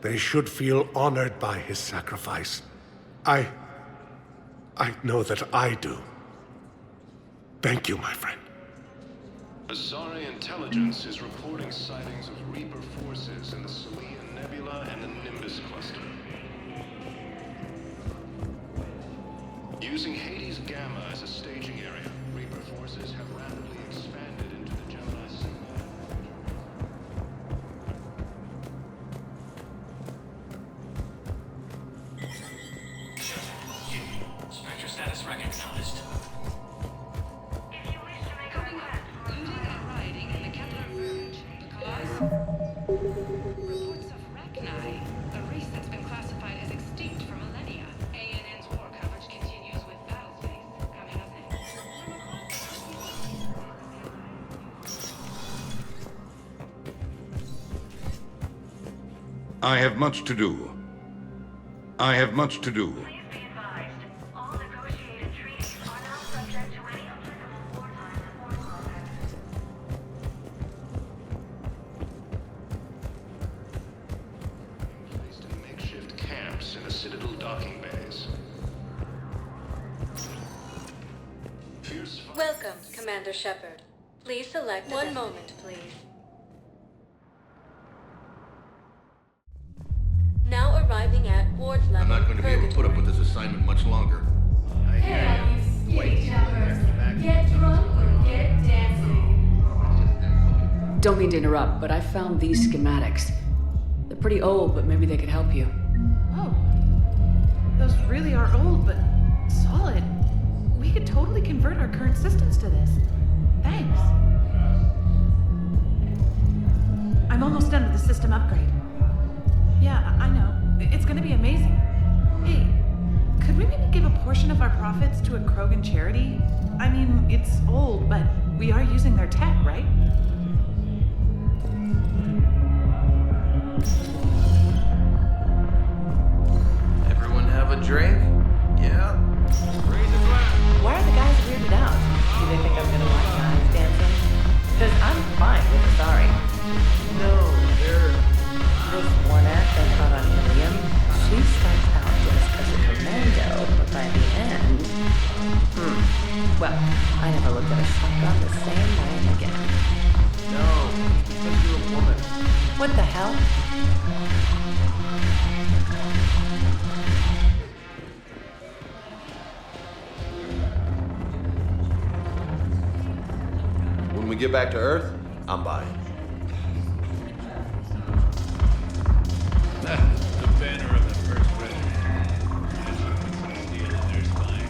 They should feel honored by his sacrifice. I know that I do. Thank you, my friend. Azari intelligence is reporting sightings of Reaper forces in the Selian Nebula and the Nimbus cluster. Using Hades Gamma as a staging area, Reaper forces have rapidly expanded into the Gemini Sigma. Spectre status recognized. Reports of Rachni, a race that's been classified as extinct for millennia. ANN's war coverage continues with Battlespace coming up next. I have much to do. I have much to do. Placed in makeshift camps in the Citadel docking bays. Fierce Welcome, Commander Shepard. Please select one moment, please. Now arriving at Ward's level. I'm not going to be able to put up with this assignment much longer. Get drunk or get dancing. Don't mean to interrupt, but I found these schematics. They're pretty old, but maybe they could help you. Oh. Those really are old, but solid. We could totally convert our current systems to this. Thanks. I'm almost done with the system upgrade. Yeah, I know. It's gonna be amazing. Hey, could we maybe give a portion of our profits to a Krogan charity? I mean, it's old, but we are using their tech, right? Everyone have a drink? Yeah? Why are the guys weirded out? Do they think I'm gonna like guys dancing? Because I'm fine with Azari. No, they're... This one act I caught on Helium, she starts out just as a commando, but by the end... Well, I never looked at a shotgun the same way again. No, because you're a woman. What the hell? When we get back to Earth, I'm buying. The banner of the first president. Steel in their spine.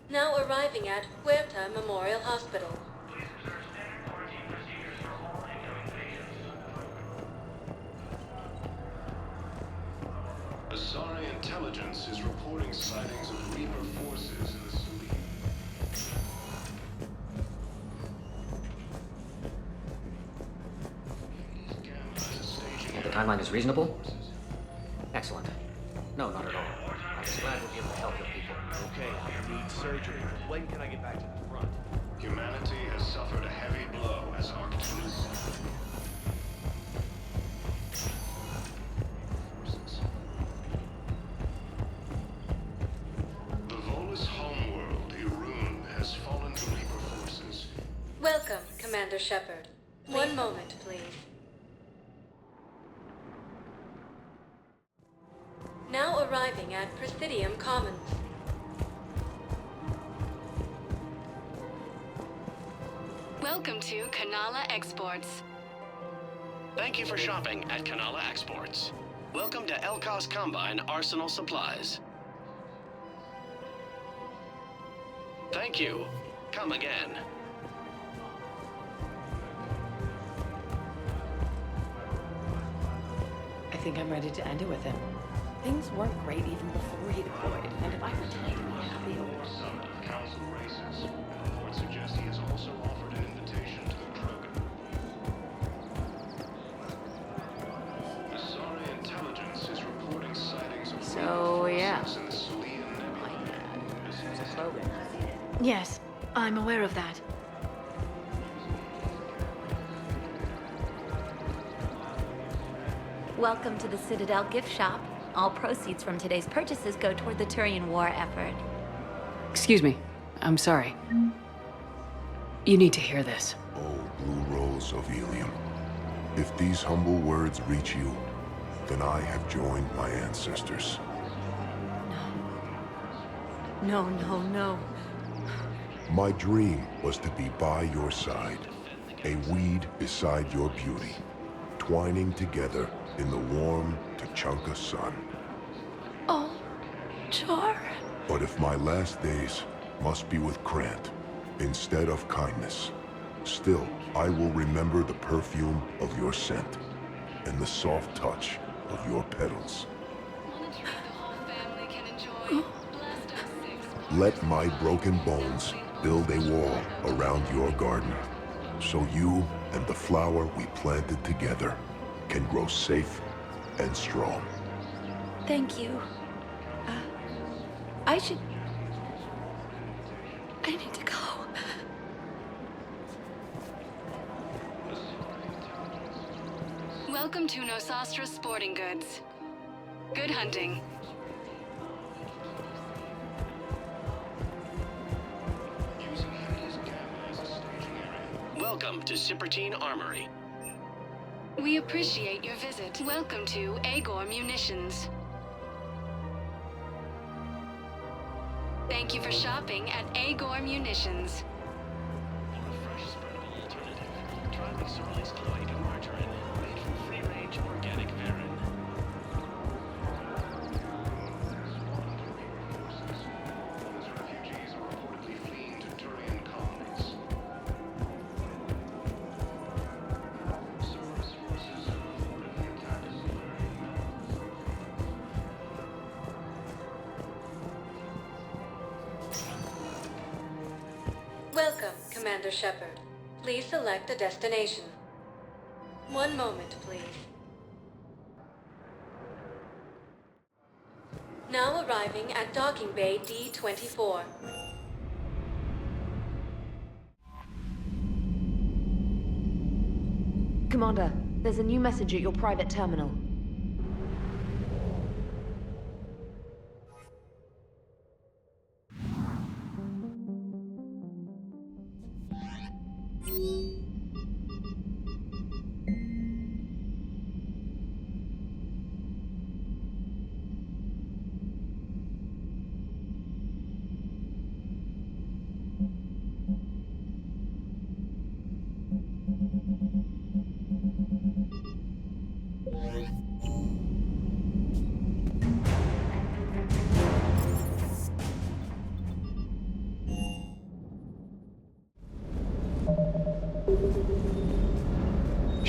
Now arriving at Huerta Memorial Hospital. Asari intelligence is reporting sightings of Reaper forces in the Selene. The timeline is reasonable? Excellent. No, not at all. I'm just glad we'll be able to help your people. Okay, I need surgery. When can I get back to the front? Humanity has suffered a heavy blow as Arcturus. The Volus homeworld, Irun, has fallen to Reaper forces. Welcome, Commander Shepard. One moment, please. Now arriving at Presidium Commons. Welcome to Kanala Exports. Thank you for shopping at Kanala Exports. Welcome to Elkos Combine Arsenal Supplies. Thank you. Come again. I think I'm ready to end it with him. Things weren't great even before he deployed, and if I pretend to be happy or... Summit of Council races. Reports suggest he has also offered an invitation to the Krogan. Asari intelligence is reporting sightings of So, yeah. in the Selene Nebula. There's a Krogan. Yes, I'm aware of that. Welcome to the Citadel gift shop. All proceeds from today's purchases go toward the Turian war effort. Excuse me. I'm sorry. You need to hear this. Oh, blue rose of Helium. If these humble words reach you, then I have joined my ancestors. No, no, no. My dream was to be by your side, a weed beside your beauty, twining together in the warm Tachanka sun. Oh, Char. But if my last days must be with Krant instead of kindness, still I will remember the perfume of your scent and the soft touch of your petals. Let my broken bones build a wall around your garden, so you and the flower we planted together can grow safe and strong. Thank you. I need to go. Welcome to Nosastra Sporting Goods. Good hunting. Welcome to Cipertine Armory. We appreciate your visit. Welcome to Agor Munitions. Thank you for shopping at Agor Munitions. For a fresh, spreadable alternative, try Mixorly's Cloyd margarine, made from free-range organic verin. Refugees are reportedly fleeing to Turian colonies. Cerberus forces have reported the attack. Welcome, Commander Shepard. Please select a destination. One moment, please. Now arriving at Docking Bay D-24. Commander, there's a new message at your private terminal.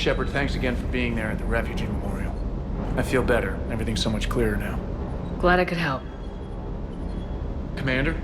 Shepard, thanks again for being there at the Refugee Memorial. I feel better. Everything's so much clearer now. Glad I could help. Commander?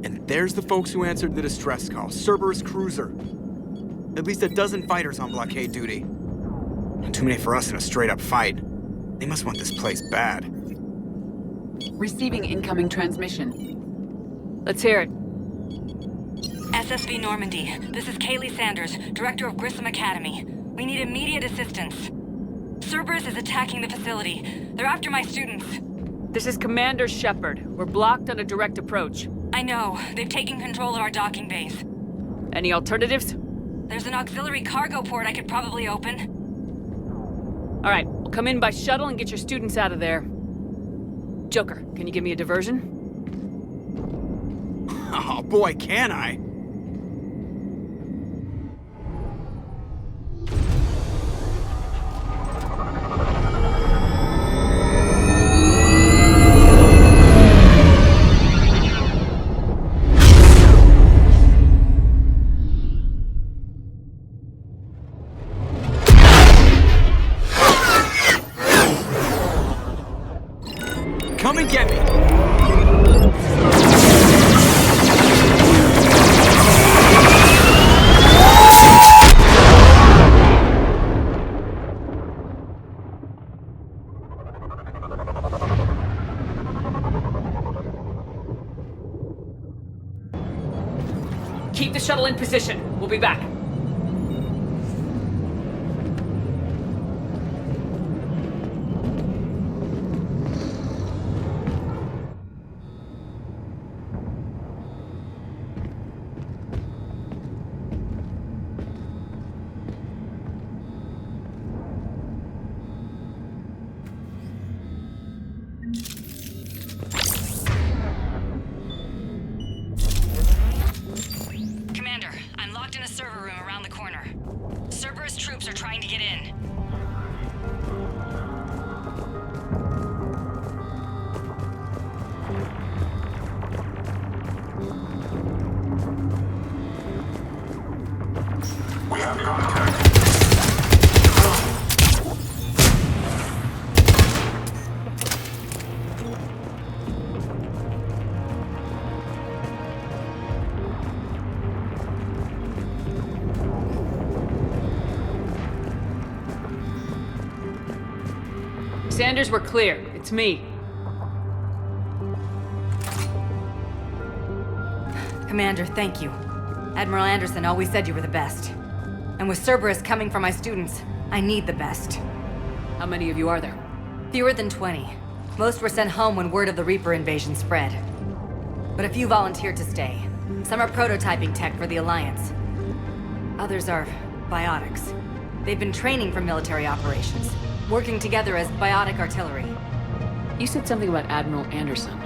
And there's the folks who answered the distress call. Cerberus cruiser. At least a dozen fighters on blockade duty. Too many for us in a straight-up fight. They must want this place bad. Receiving incoming transmission. Let's hear it. SSV Normandy, this is Kaylee Sanders, Director of Grissom Academy. We need immediate assistance. Cerberus is attacking the facility. They're after my students. This is Commander Shepard. We're blocked on a direct approach. I know. They've taken control of our docking base. Any alternatives? There's an auxiliary cargo port I could probably open. All right, we'll come in by shuttle and get your students out of there. Joker, can you give me a diversion? Oh boy, can I! Come and get me! Keep the shuttle in position. We'll be back. Commander, I'm locked in a server room around the corner. Cerberus troops are trying to get in. We have contact. Sanders, we're clear. It's me. Commander, thank you. Admiral Anderson always said you were the best. And with Cerberus coming for my students, I need the best. How many of you are there? Fewer than 20. Most were sent home when word of the Reaper invasion spread. But a few volunteered to stay. Some are prototyping tech for the Alliance. Others are biotics. They've been training for military operations, working together as biotic artillery. You said something about Admiral Anderson.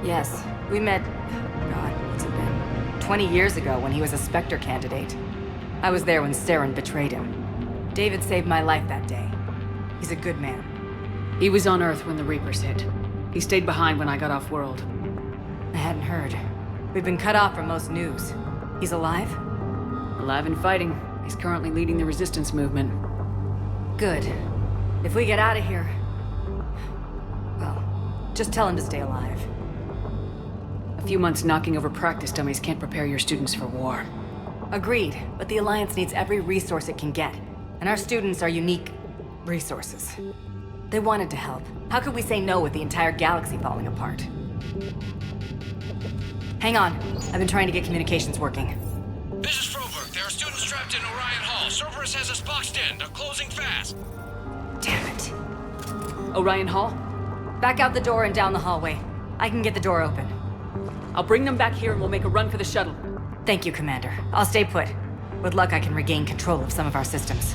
Yes, we met, God, what's it been? 20 years ago when he was a Spectre candidate. I was there when Saren betrayed him. David saved my life that day. He's a good man. He was on Earth when the Reapers hit. He stayed behind when I got off-world. I hadn't heard. We've been cut off from most news. He's alive? Alive and fighting. He's currently leading the resistance movement. Good. If we get out of here... well, just tell him to stay alive. A few months knocking over practice dummies can't prepare your students for war. Agreed, but the Alliance needs every resource it can get. And our students are unique resources. They wanted to help. How could we say no with the entire galaxy falling apart? Hang on. I've been trying to get communications working. This is Froberg. There are students trapped in Orion Hall. Cerberus has us boxed in. They're closing fast. Damn it. Orion Hall? Back out the door and down the hallway. I can get the door open. I'll bring them back here and we'll make a run for the shuttle. Thank you, Commander. I'll stay put. With luck, I can regain control of some of our systems.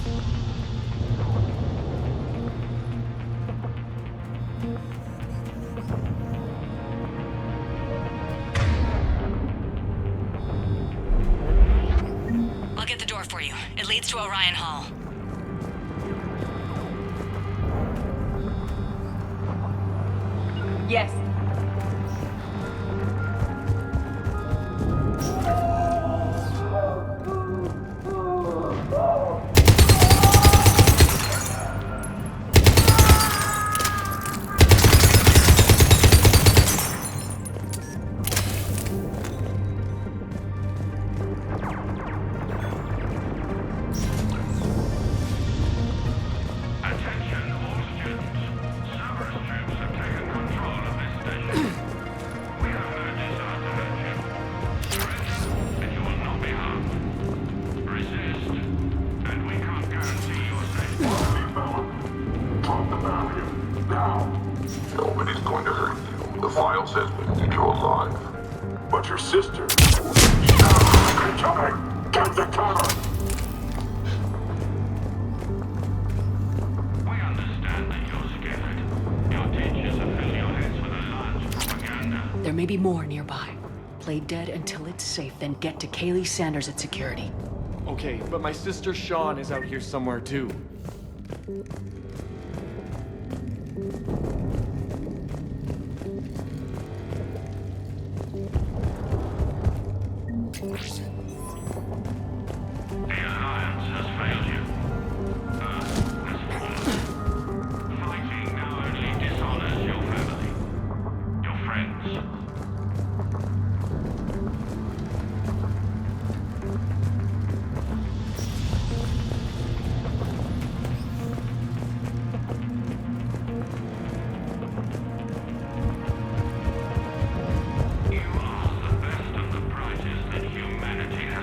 I'll get the door for you. It leads to Orion Hall. Yes. Nobody's going to hurt you. The file says we need you alive. But your sister... Get the cover! We understand that you're scared. Your teachers have filled your heads with Alliance propaganda. There may be more nearby. Play dead until it's safe, then get to Kaylee Sanders at security. Okay, but my sister Sean is out here somewhere too. The Alliance has failed you. Earth has fallen. Fighting now only dishonors your family, your friends. You are the best and the brightest that humanity has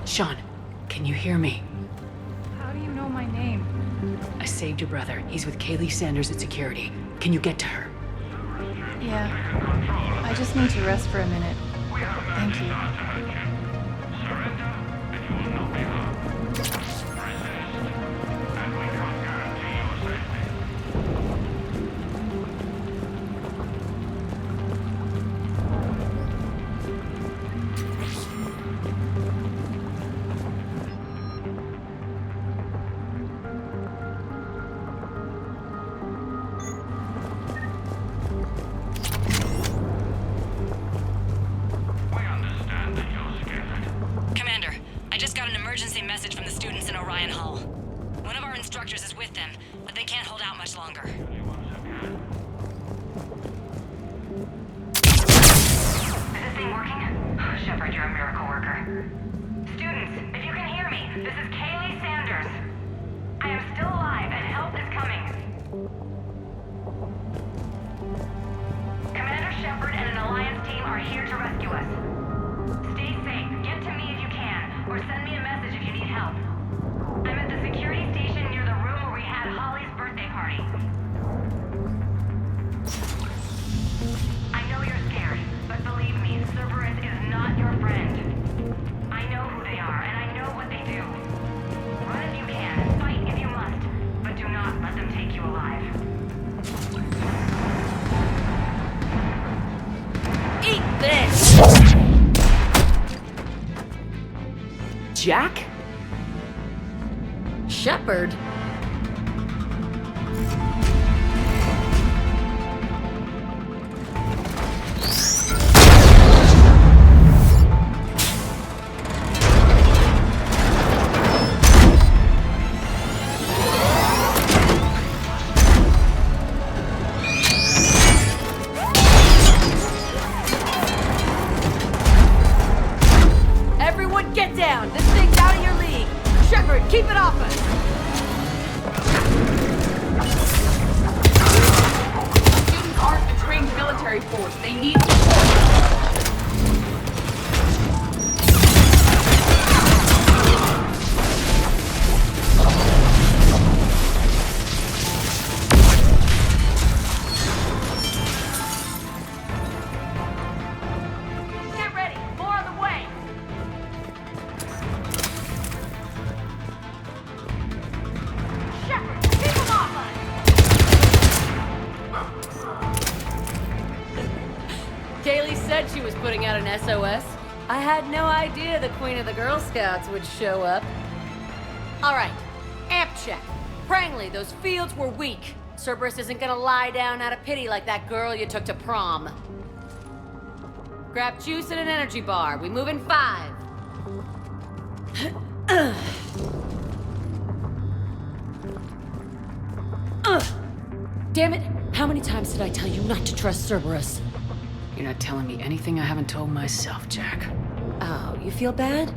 Sean, can you hear me? How do you know my name? I saved your brother. He's with Kaylee Sanders at security. Can you get to her? Yeah. I just need to rest for a minute. Thank you. Emergency message from the students in Orion Hall. One of our instructors is with them, but they can't hold out much longer. Is this thing working? Shepard, you're a miracle worker. Students, if you can hear me, this is Kaylee Sanders. I am still alive and help is coming. Commander Shepard and an Alliance team are here to rescue us. Stay safe, get to me if you can, or send me a message if you need help. I'm at the security station near the room where we had Holly's birthday party. I know you're scared, but believe me, Cerberus is not your friend. I know who they are, and I know what they do. Run if you can, fight if you must, but do not let them take you alive. Eat this! Jack? Shepard? Everyone get down! This thing's out of your league! Shepard, keep it off us! Students aren't a trained military force. They need support. Get ready, more on the way. Shepard, keep them off us! Kaylee said she was putting out an SOS. I had no idea the Queen of the Girl Scouts would show up. All right, amp check. Prangley, those fields were weak. Cerberus isn't gonna lie down out of pity like that girl you took to prom. Grab juice and an energy bar. We move in 5. Damn it! How many times did I tell you not to trust Cerberus? You're not telling me anything I haven't told myself, Jack. Oh, you feel bad?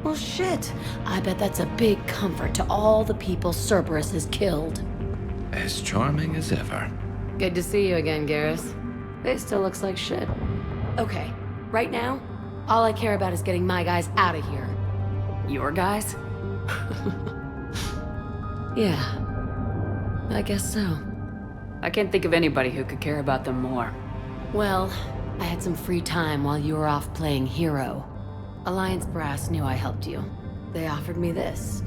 Well, shit. I bet that's a big comfort to all the people Cerberus has killed. As charming as ever. Good to see you again, Garrus. It still looks like shit. Okay, right now, all I care about is getting my guys out of here. Your guys? Yeah. I guess so. I can't think of anybody who could care about them more. Well, I had some free time while you were off playing hero. Alliance Brass knew I helped you. They offered me this.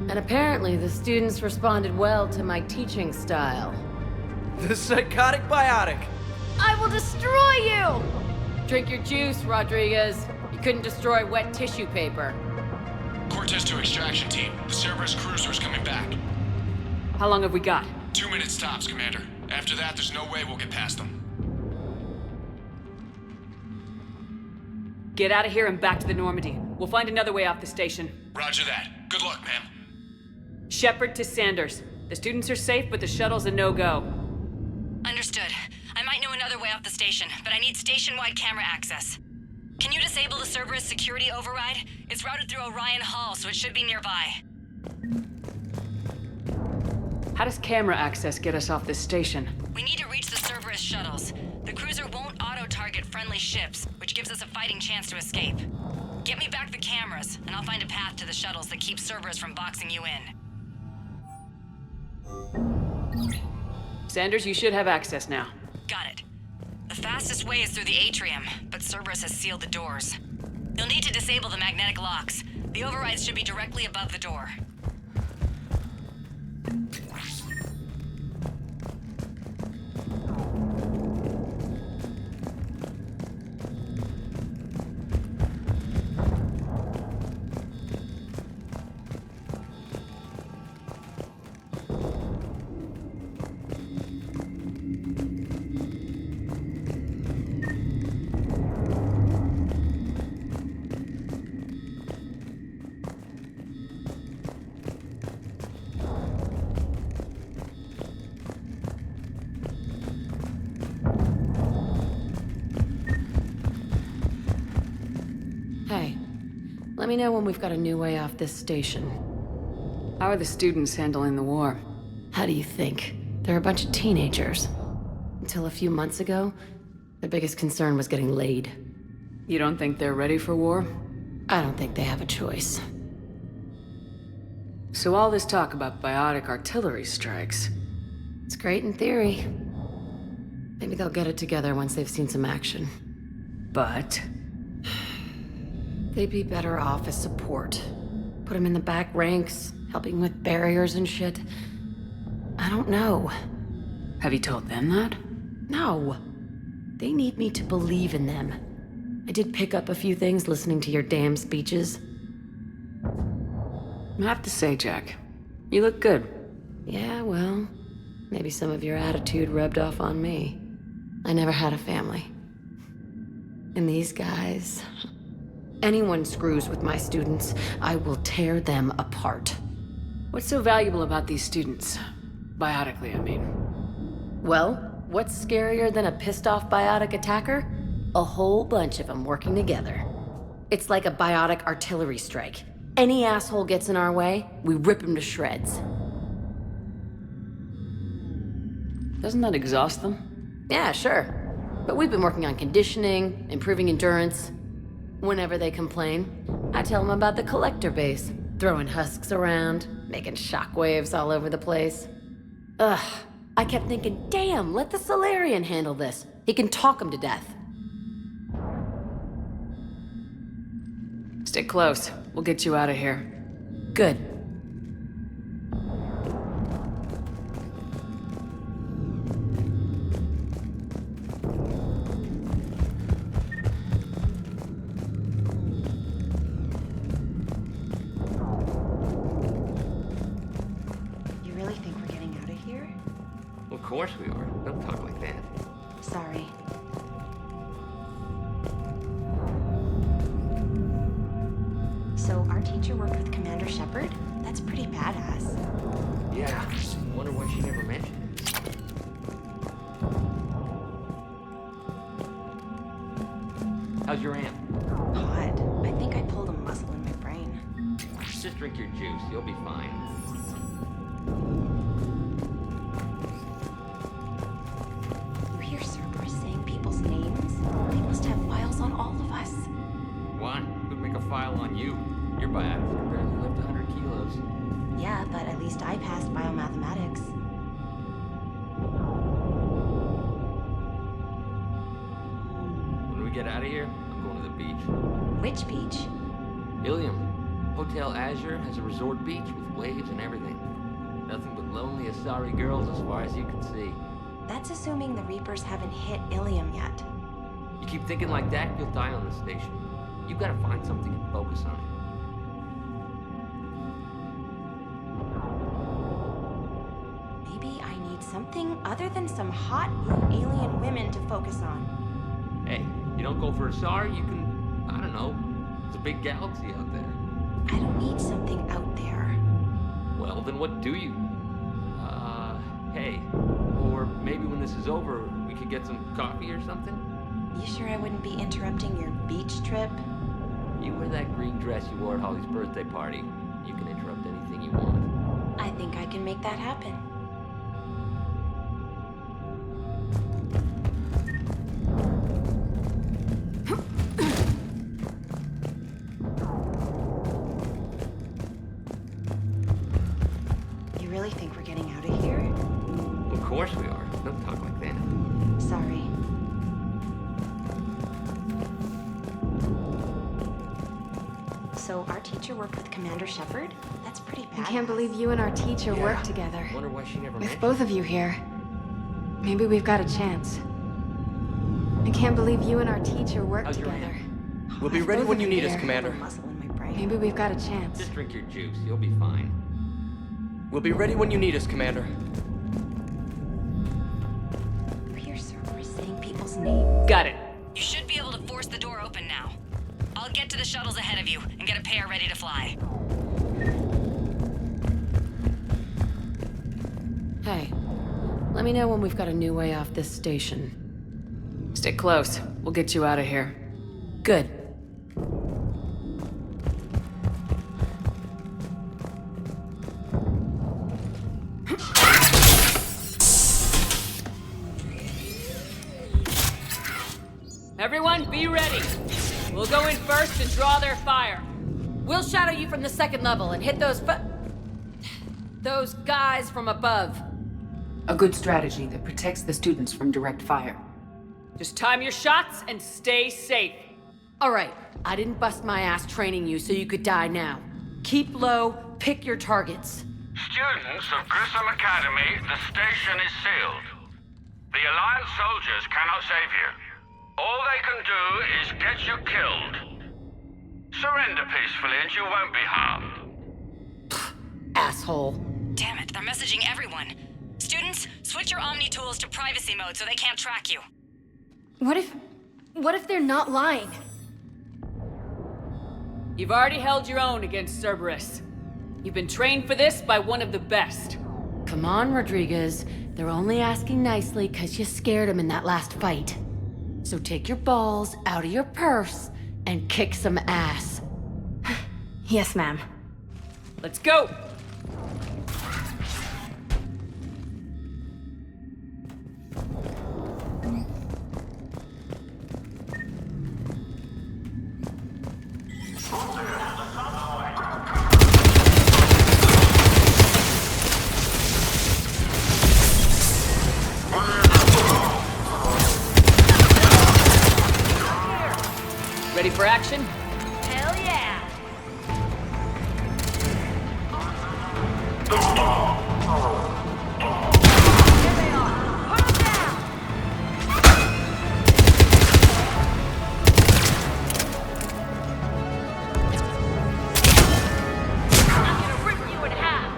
And apparently the students responded well to my teaching style. The psychotic biotic! I will destroy you! Drink your juice, Rodriguez. You couldn't destroy wet tissue paper. Cortez to extraction team. The Cerberus cruiser is coming back. How long have we got? 2 minutes tops, Commander. After that, there's no way we'll get past them. Get out of here and back to the Normandy. We'll find another way off the station. Roger that. Good luck, ma'am. Shepard to Sanders. The students are safe, but the shuttle's a no-go. Understood. I might know another way off the station, but I need station-wide camera access. Can you disable the Cerberus security override? It's routed through Orion Hall, so it should be nearby. How does camera access get us off this station? We need to reach the Cerberus shuttles. The cruiser won't auto-target friendly ships, which gives us a fighting chance to escape. Get me back the cameras, and I'll find a path to the shuttles that keeps Cerberus from boxing you in. Sanders, you should have access now. Got it. The fastest way is through the atrium, but Cerberus has sealed the doors. You'll need to disable the magnetic locks. The overrides should be directly above the door. Let me know when we've got a new way off this station. How are the students handling the war? How do you think? They're a bunch of teenagers. Until a few months ago, their biggest concern was getting laid. You don't think they're ready for war? I don't think they have a choice. So all this talk about biotic artillery strikes. It's great in theory. Maybe they'll get it together once they've seen some action. But? They'd be better off as support. Put them in the back ranks, helping with barriers and shit. I don't know. Have you told them that? No. They need me to believe in them. I did pick up a few things listening to your damn speeches. I have to say, Jack, you look good. Yeah, well, maybe some of your attitude rubbed off on me. I never had a family. And these guys... Anyone screws with my students, I will tear them apart. What's so valuable about these students? Biotically, I mean. Well, what's scarier than a pissed-off biotic attacker? A whole bunch of them working together. It's like a biotic artillery strike. Any asshole gets in our way, we rip him to shreds. Doesn't that exhaust them? Yeah, sure. But we've been working on conditioning, improving endurance. Whenever they complain, I tell them about the collector base, throwing husks around, making shockwaves all over the place. Ugh, I kept thinking, damn, let the Solarian handle this. He can talk them to death. Stay close. We'll get you out of here. Good. Of course we are. Don't talk like that. Sorry. So our teacher worked with Commander Shepard? That's pretty badass. Yeah. Wonder why she never mentioned it. How's your aunt? Odd. I think I pulled a muscle in my brain. Just drink your juice. You'll be fine. You hear Cerberus saying people's names? They must have files on all of us. Why? Who'd make a file on you? Your biotics can barely lift 100 kilos. Yeah, but at least I passed biomathematics. When we get out of here, I'm going to the beach. Which beach? Ilium. Hotel Azure has a resort beach with waves and everything. Nothing but lonely Asari girls as far as you can see. That's assuming the Reapers haven't hit Ilium yet. You keep thinking like that, you'll die on this station. You've got to find something and focus on it. Maybe I need something other than some hot new alien women to focus on. Hey, you don't go for Asari, you can, I don't know, there's a big galaxy out there. I don't need something out there. Well, then what do you? Hey, or maybe when this is over, we could get some coffee or something? You sure I wouldn't be interrupting your beach trip? You wear that green dress you wore at Holly's birthday party. You can interrupt anything you want. I think I can make that happen. You really think we're getting out of here? Of course we are. Don't talk like that. Sorry. So our teacher worked with Commander Shepard? That's pretty bad. I can't believe you and our teacher work together. Wonder why she never With mentioned both of you here, maybe we've got a chance. I can't believe you and our teacher work How's your together. We'll be With ready both when of you need us, here, Commander. Maybe we've got a chance. Just drink your juice. You'll be fine. We'll be ready when you need us, Commander. You hear Cerberus saying people's names? Got it. You should be able to force the door open now. I'll get to the shuttles ahead of you and get a pair ready to fly. Hey, let me know when we've got a new way off this station. Stick close. We'll get you out of here. Good. Everyone, be ready. We'll go in first and draw their fire. We'll shadow you from the second level and hit those guys from above. A good strategy that protects the students from direct fire. Just time your shots and stay safe. All right, I didn't bust my ass training you so you could die now. Keep low, pick your targets. Students of Grissom Academy, the station is sealed. The Alliance soldiers cannot save you. All they can do is get you killed. Surrender peacefully and you won't be harmed. Asshole. Damn it, they're messaging everyone. Students, switch your Omni tools to privacy mode so they can't track you. What if they're not lying? You've already held your own against Cerberus. You've been trained for this by one of the best. Come on, Rodriguez. They're only asking nicely because you scared them in that last fight. So take your balls out of your purse and kick some ass. Yes, ma'am. Let's go! Ready for action? Hell yeah! Here they are! Put 'em down! I'm gonna rip you in half!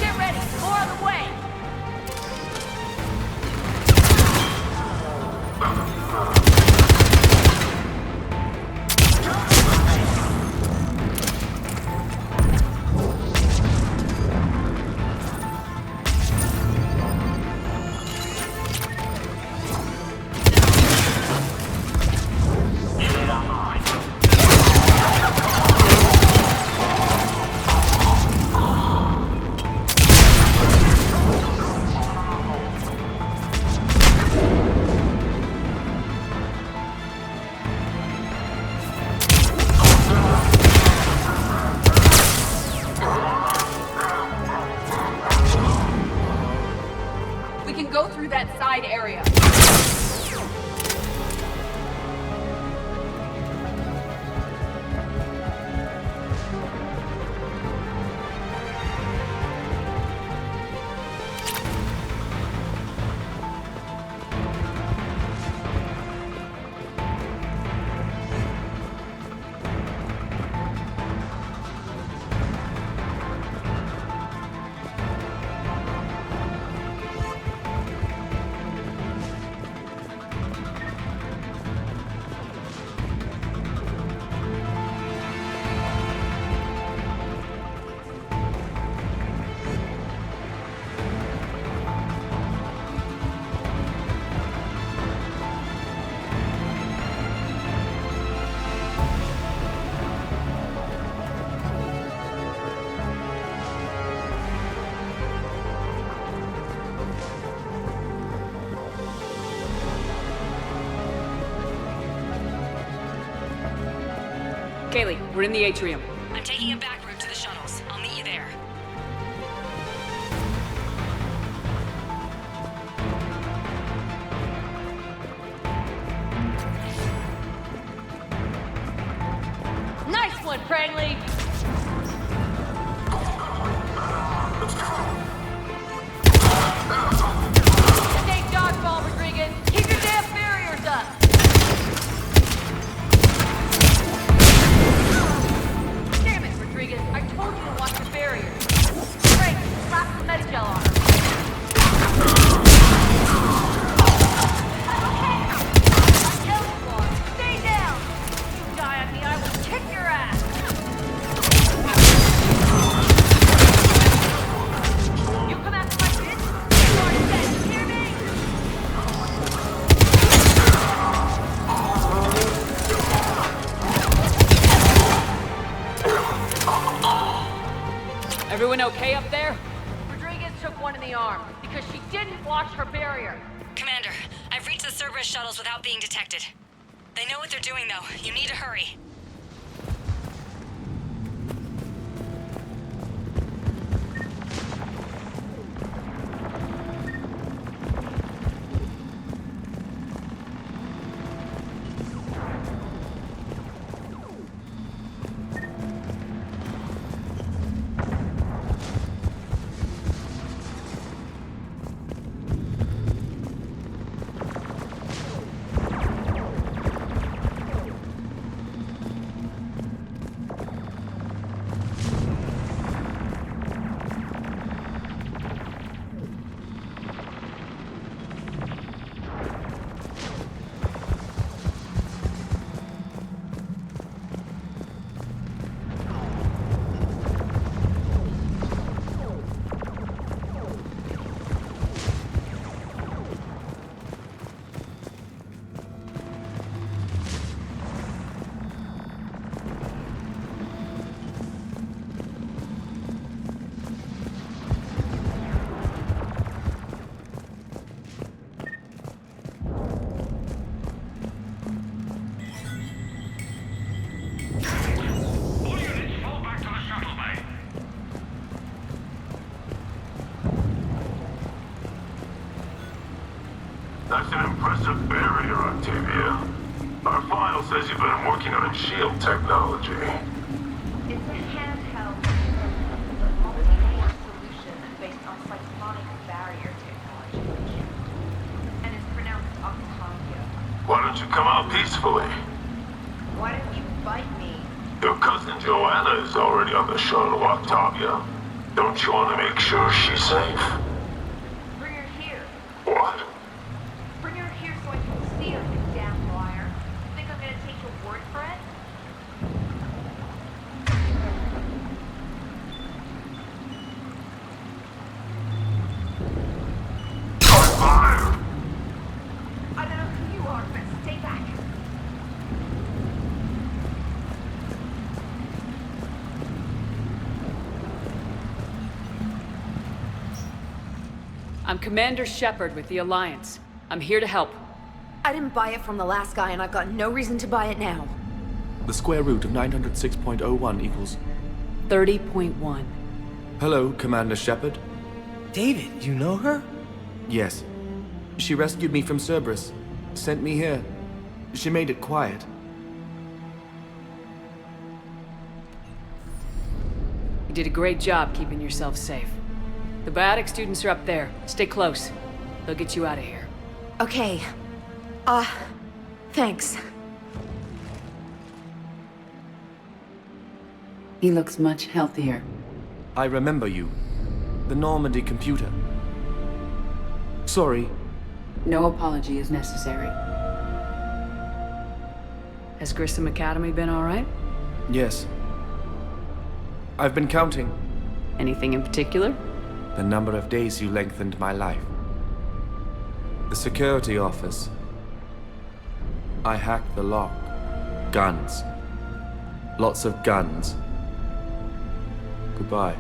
Get ready! More on the way! Kaylee, we're in the atrium. I'm taking a back route to the shuttles. I'll meet you there. Nice one, Prangley! Stay dodgeball, Rodriguez! Keep your damn barriers up! Damn it, Rodriguez! I told you to watch the barriers! Frank, slap some Medigel on her! Stay down! You die on me, I will kick your ass! You come after my bitch? You are dead, you hear me? Everyone okay up there? Rodriguez took one in the arm because she didn't watch her barrier. Commander, I've reached the Cerberus shuttles without being detected. They know what they're doing, though. You need to hurry. That's an impressive barrier, Octavia. Our file says you've been working on shield technology. It's a handheld, multi-core solution based on cyclonic barrier technology. And it's pronounced Octavia. Why don't you come out peacefully? Why don't you bite me? Your cousin Joanna is already on the shuttle, Octavia. Don't you want to make sure she's safe? Bring her here. What? Bring her here so I can see her, you damn liar. You think I'm gonna take your word for it? Fire! I don't know who you are, but stay back. I'm Commander Shepard with the Alliance. I'm here to help. I didn't buy it from the last guy, and I've got no reason to buy it now. The square root of 906.01 equals... 30.1. Hello, Commander Shepard. David, you know her? Yes. She rescued me from Cerberus. Sent me here. She made it quiet. You did a great job keeping yourself safe. The biotic students are up there. Stay close. They'll get you out of here. Okay. Thanks. He looks much healthier. I remember you. The Normandy computer. Sorry. No apology is necessary. Has Grissom Academy been all right? Yes. I've been counting. Anything in particular? The number of days you lengthened my life. The security office. I hacked the lock. Guns. Lots of guns. Goodbye.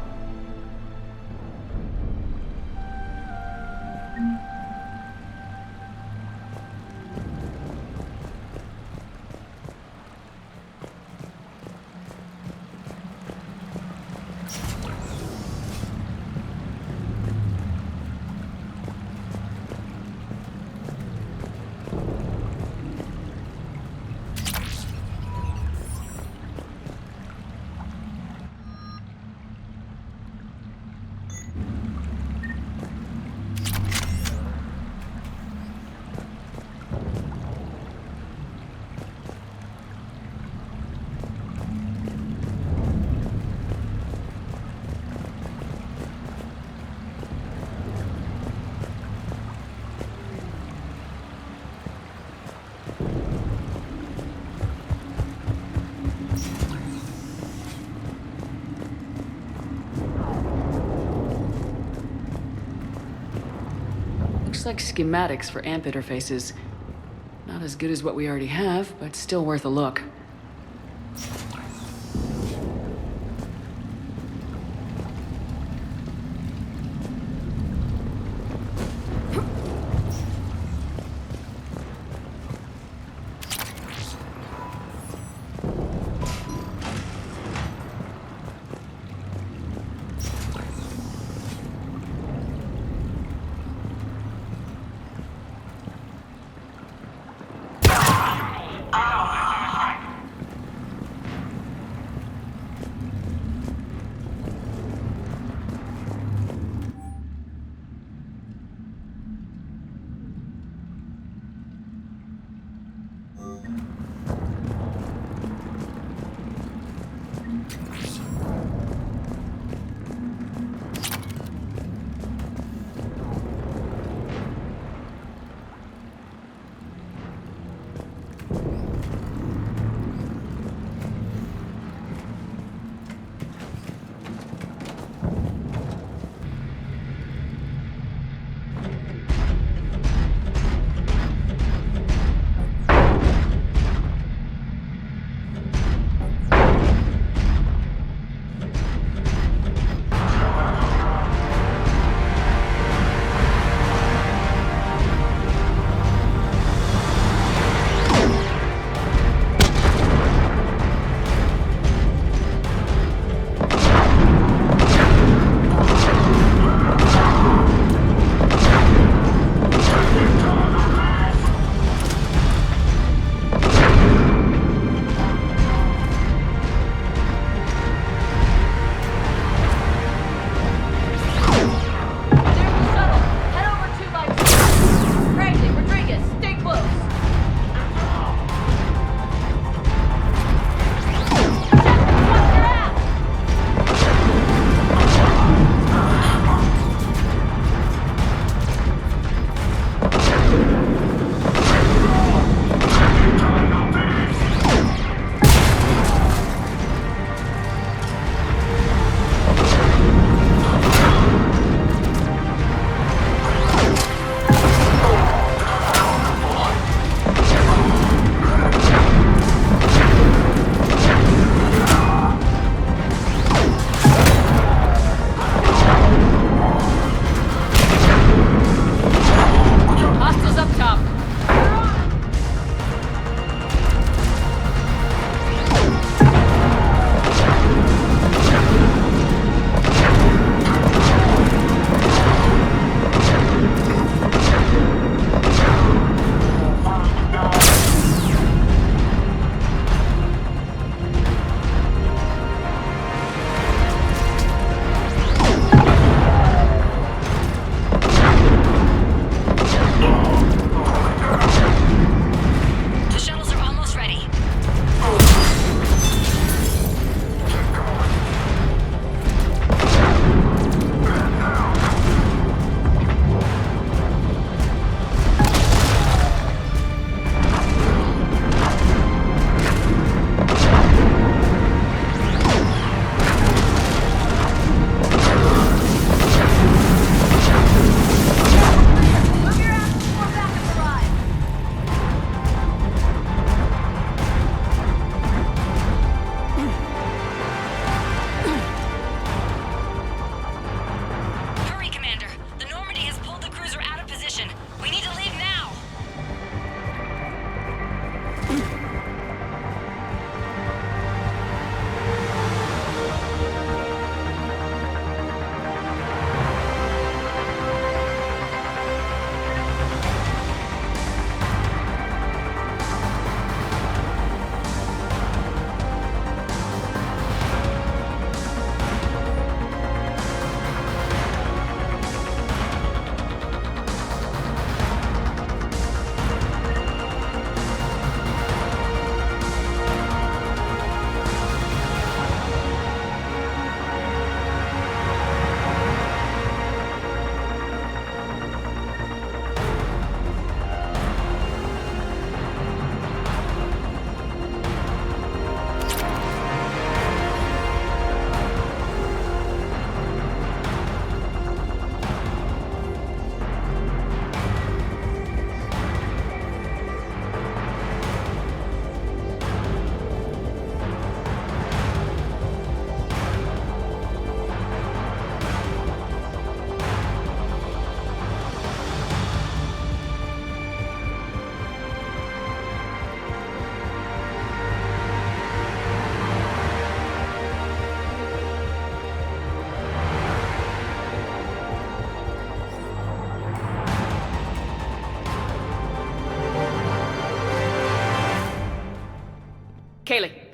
Looks like schematics for amp interfaces. Not as good as what we already have, but still worth a look.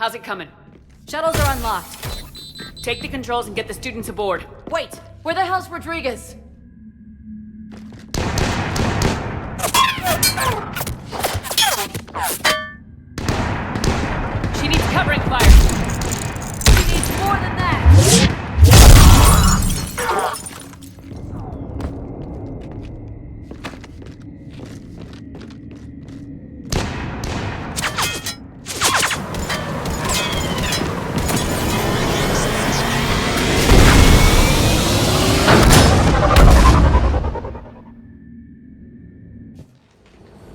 how's it coming? Shuttles are unlocked. Take the controls and get the students aboard. Wait, where the hell's Rodriguez? She needs covering fire. She needs more than that.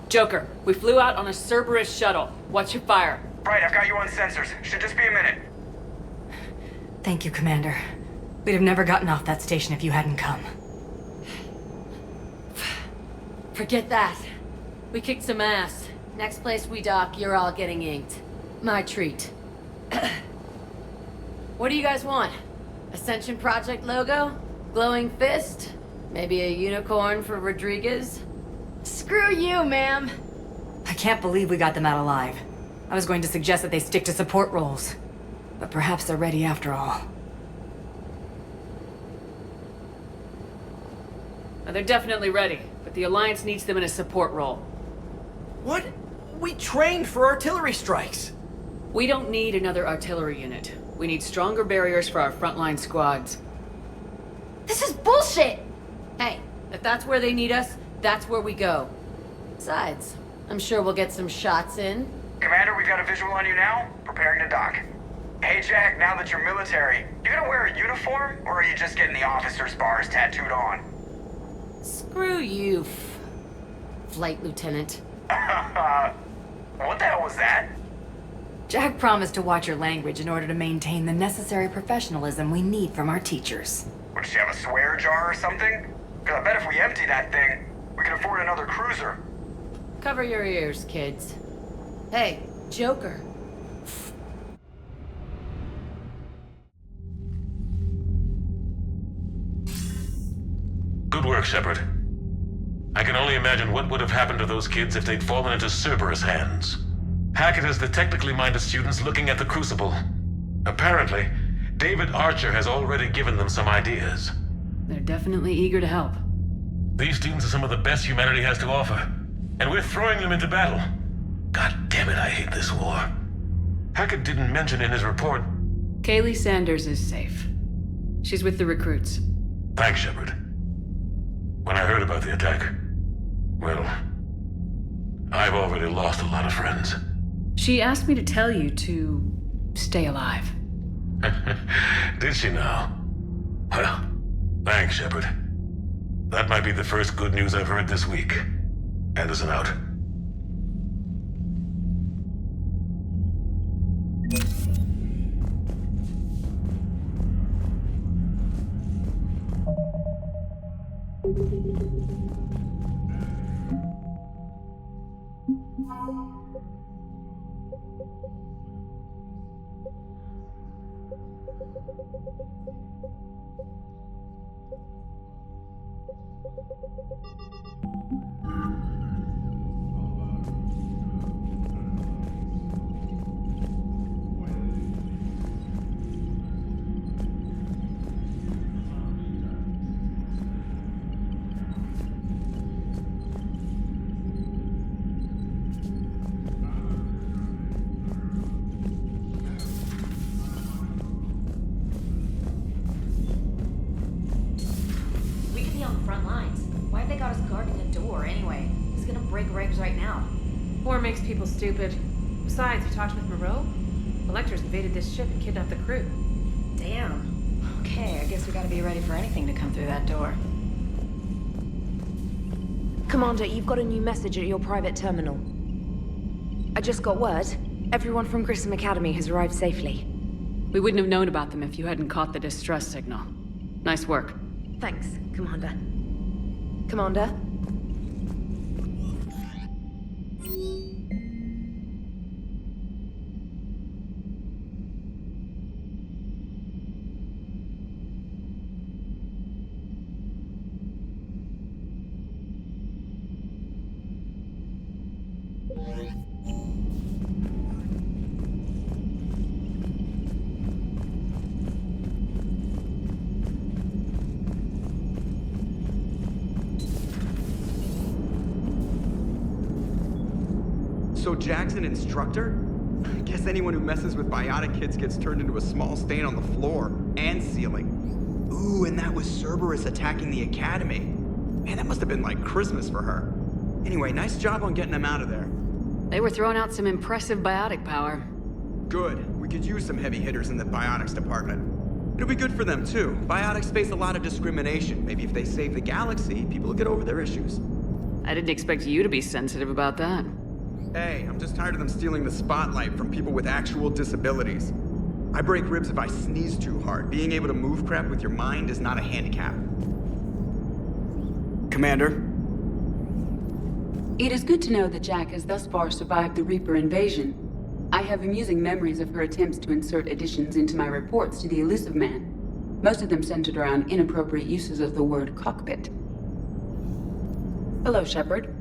Joker, we flew out on a Cerberus shuttle. What's your fire? Right, I've got you on sensors. Should just be a minute. Thank you, Commander. We'd have never gotten off that station if you hadn't come. Forget that. We kicked some ass. Next place we dock, you're all getting inked. My treat. What do you guys want? Ascension Project logo? Glowing fist? Maybe a unicorn for Rodriguez? Screw you, ma'am. I can't believe we got them out alive. I was going to suggest that they stick to support roles. But perhaps they're ready after all. They're definitely ready, but the Alliance needs them in a support role. What? We trained for artillery strikes. We don't need another artillery unit. We need stronger barriers for our frontline squads. This is bullshit! Hey, if that's where they need us, that's where we go. Besides, I'm sure we'll get some shots in. Commander, we've got a visual on you now. Preparing to dock. Hey, Jack, now that you're military, you gonna wear a uniform, or are you just getting the officer's bars tattooed on? Screw you, Flight Lieutenant. What the hell was that? Jack promised to watch your language in order to maintain the necessary professionalism we need from our teachers. Would she have a swear jar or something? Because I bet if we empty that thing, we can afford another cruiser. Cover your ears, kids. Hey, Joker. Good work, Shepard. I can only imagine what would have happened to those kids if they'd fallen into Cerberus hands. Hackett has the technically minded students looking at the Crucible. Apparently, David Archer has already given them some ideas. They're definitely eager to help. These students are some of the best humanity has to offer, and we're throwing them into battle. God damn it, I hate this war. Hackett didn't mention in his report... Kaylee Sanders is safe. She's with the recruits. Thanks, Shepard. When I heard about the attack, well, I've already lost a lot of friends. She asked me to tell you to stay alive. Did she now? Well, thanks, Shepard. That might be the first good news I've heard this week. Anderson out. Makes people stupid. Besides, you talked with Moreau? Electors invaded this ship and kidnapped the crew. Damn. Okay, I guess we gotta be ready for anything to come through that door. Commander, you've got a new message at your private terminal. I just got word. Everyone from Grissom Academy has arrived safely. We wouldn't have known about them if you hadn't caught the distress signal. Nice work. Thanks, Commander. Commander? So Jack's an instructor? Guess anyone who messes with biotic kids gets turned into a small stain on the floor and ceiling. Ooh, and that was Cerberus attacking the academy. Man, that must have been like Christmas for her. Anyway, nice job on getting them out of there. They were throwing out some impressive biotic power. Good. We could use some heavy hitters in the biotics department. It'll be good for them, too. Biotics face a lot of discrimination. Maybe if they save the galaxy, people will get over their issues. I didn't expect you to be sensitive about that. Hey, I'm just tired of them stealing the spotlight from people with actual disabilities. I break ribs if I sneeze too hard. Being able to move crap with your mind is not a handicap. Commander? It is good to know that Jack has thus far survived the Reaper invasion. I have amusing memories of her attempts to insert additions into my reports to the Elusive Man. Most of them centered around inappropriate uses of the word cockpit. Hello, Shepard.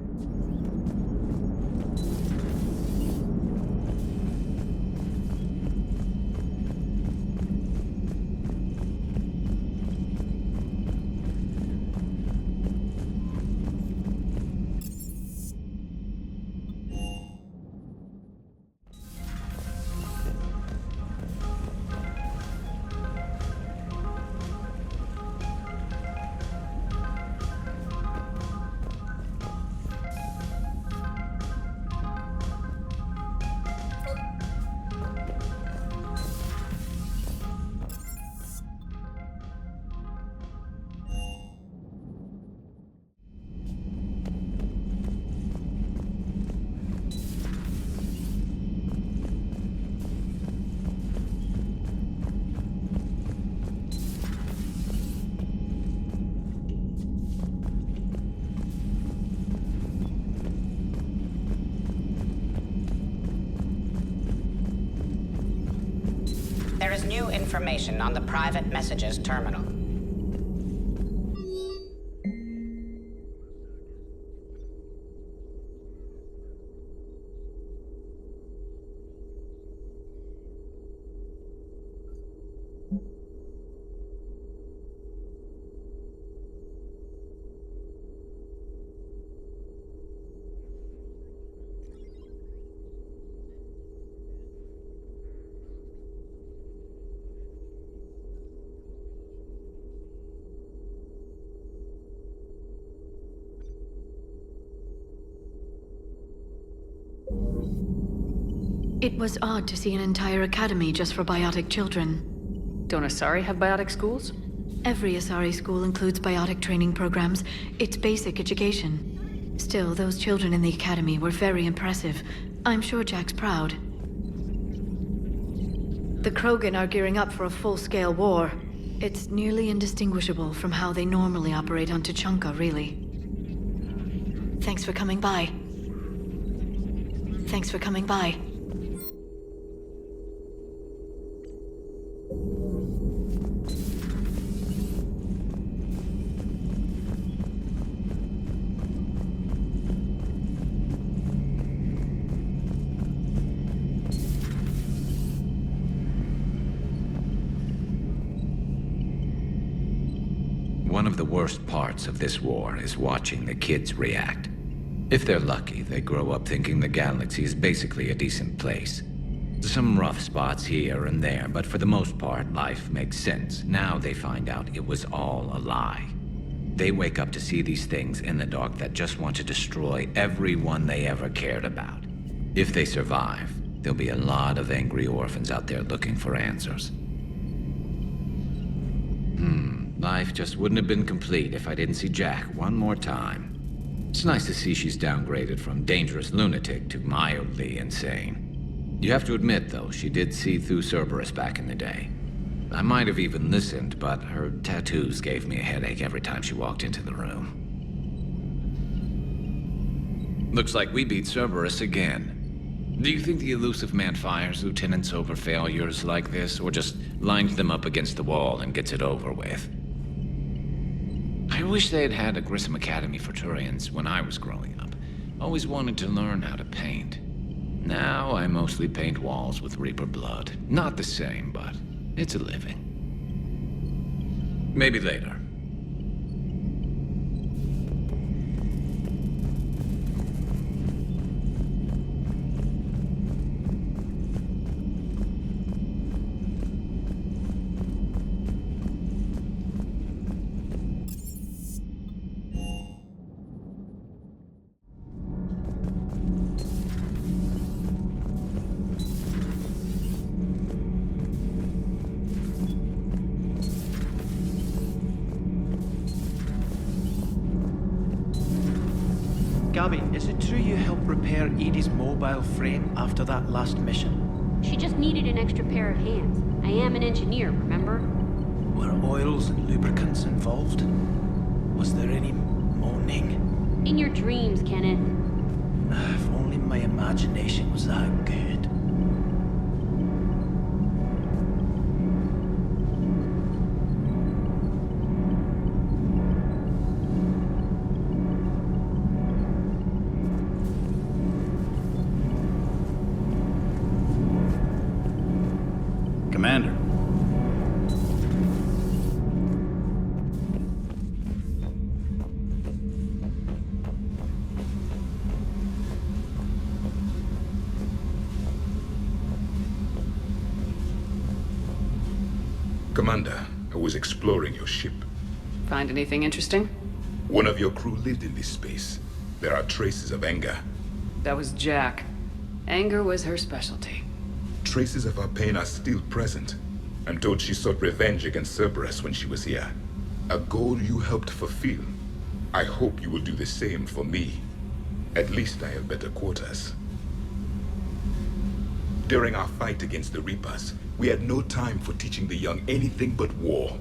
There is new information on the private messages terminal. It was odd to see an entire academy just for biotic children. Don't Asari have biotic schools? Every Asari school includes biotic training programs. It's basic education. Still, those children in the academy were very impressive. I'm sure Jack's proud. The Krogan are gearing up for a full-scale war. It's nearly indistinguishable from how they normally operate on Tuchanka, really. Thanks for coming by. Thanks for coming by. One of the worst parts of this war is watching the kids react. If they're lucky, they grow up thinking the galaxy is basically a decent place. Some rough spots here and there, but for the most part, life makes sense. Now they find out it was all a lie. They wake up to see these things in the dark that just want to destroy everyone they ever cared about. If they survive, there'll be a lot of angry orphans out there looking for answers. Life just wouldn't have been complete if I didn't see Jack one more time. It's nice to see she's downgraded from dangerous lunatic to mildly insane. You have to admit, though, she did see through Cerberus back in the day. I might have even listened, but her tattoos gave me a headache every time she walked into the room. Looks like we beat Cerberus again. Do you think the Elusive Man fires lieutenants over failures like this, or just lines them up against the wall and gets it over with? I wish they had had a Grissom Academy for Turians when I was growing up. Always wanted to learn how to paint. Now I mostly paint walls with Reaper blood. Not the same, but it's a living. Maybe later. Gabby, is it true you helped repair Edie's mobile frame after that last mission? She just needed an extra pair of hands. I am an engineer, remember? Were oils and lubricants involved? Was there any moaning? In your dreams, Kenneth. If only my imagination was that good. Commander. Commander, I was exploring your ship. Find anything interesting? One of your crew lived in this space. There are traces of anger. That was Jack. Anger was her specialty. Traces of her pain are still present. I'm told she sought revenge against Cerberus when she was here. A goal you helped fulfill. I hope you will do the same for me. At least I have better quarters. During our fight against the Reapers, we had no time for teaching the young anything but war.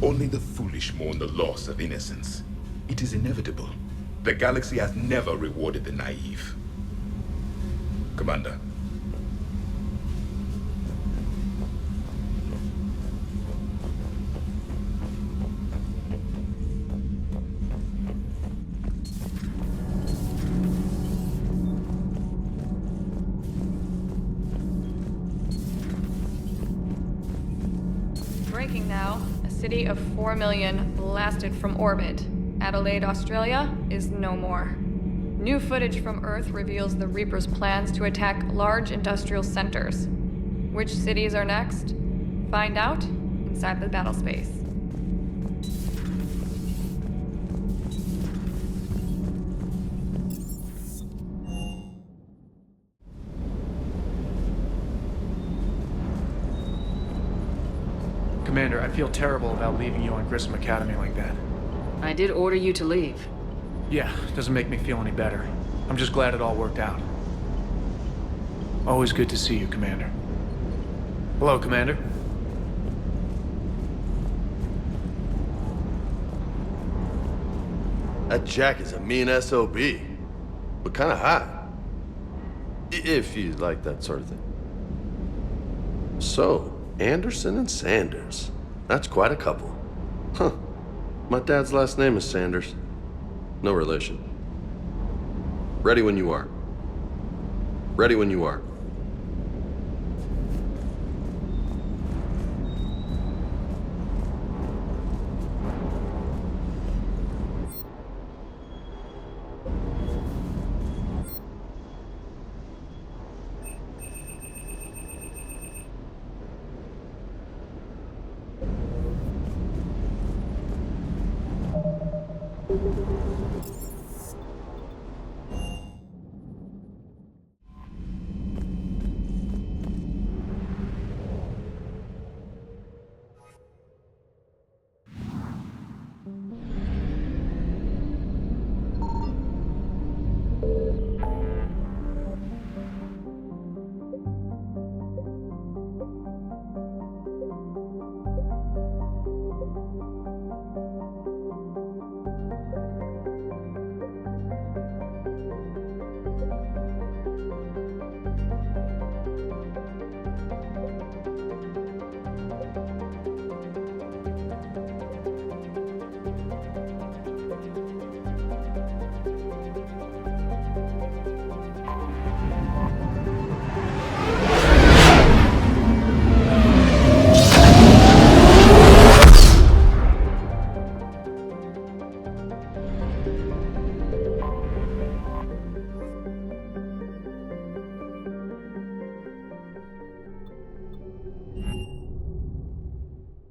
Only the foolish mourn the loss of innocence. It is inevitable. The galaxy has never rewarded the naive. Commander. Breaking now. A city of 4 million blasted from orbit. Adelaide, Australia is no more. New footage from Earth reveals the Reapers' plans to attack large industrial centers. Which cities are next? Find out inside the battle space. Commander, I feel terrible about leaving you on Grissom Academy like that. I did order you to leave. Yeah, doesn't make me feel any better. I'm just glad it all worked out. Always good to see you, Commander. Hello, Commander. That Jack is a mean SOB, but kind of hot. If you like that sort of thing. So, Anderson and Sanders. That's quite a couple. Huh. My dad's last name is Sanders. No relation. Ready when you are. Ready when you are.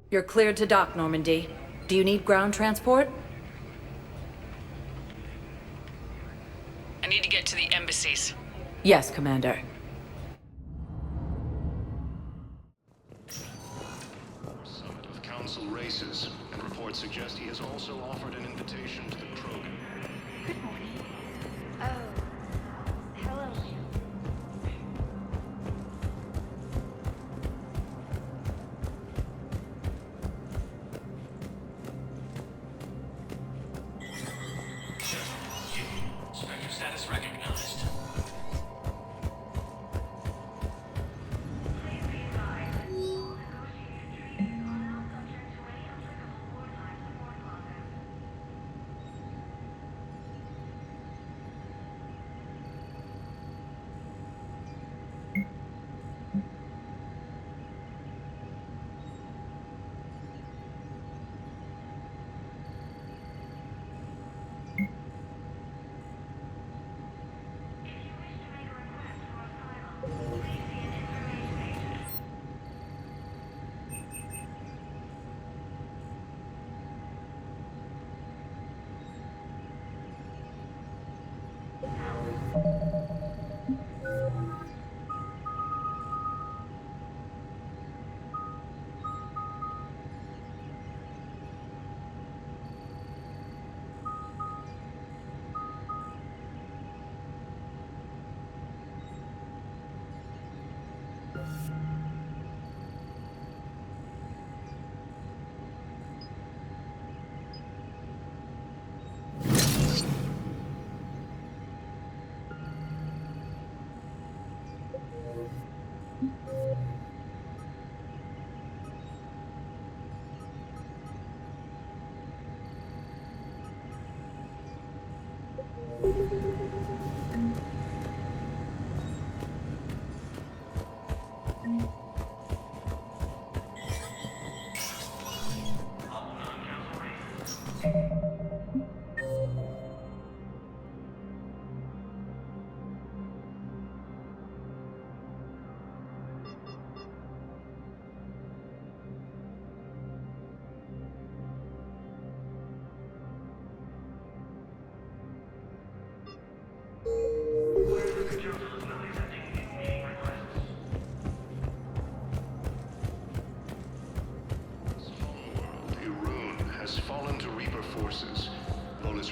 You're cleared to dock, Normandy. Do you need ground transport? I need to get to the embassies. Yes, Commander. Summit of Council races, and reports suggest he has also offered an invitation to the Krogan. Good morning. Oh, hello. Spectre status recognized.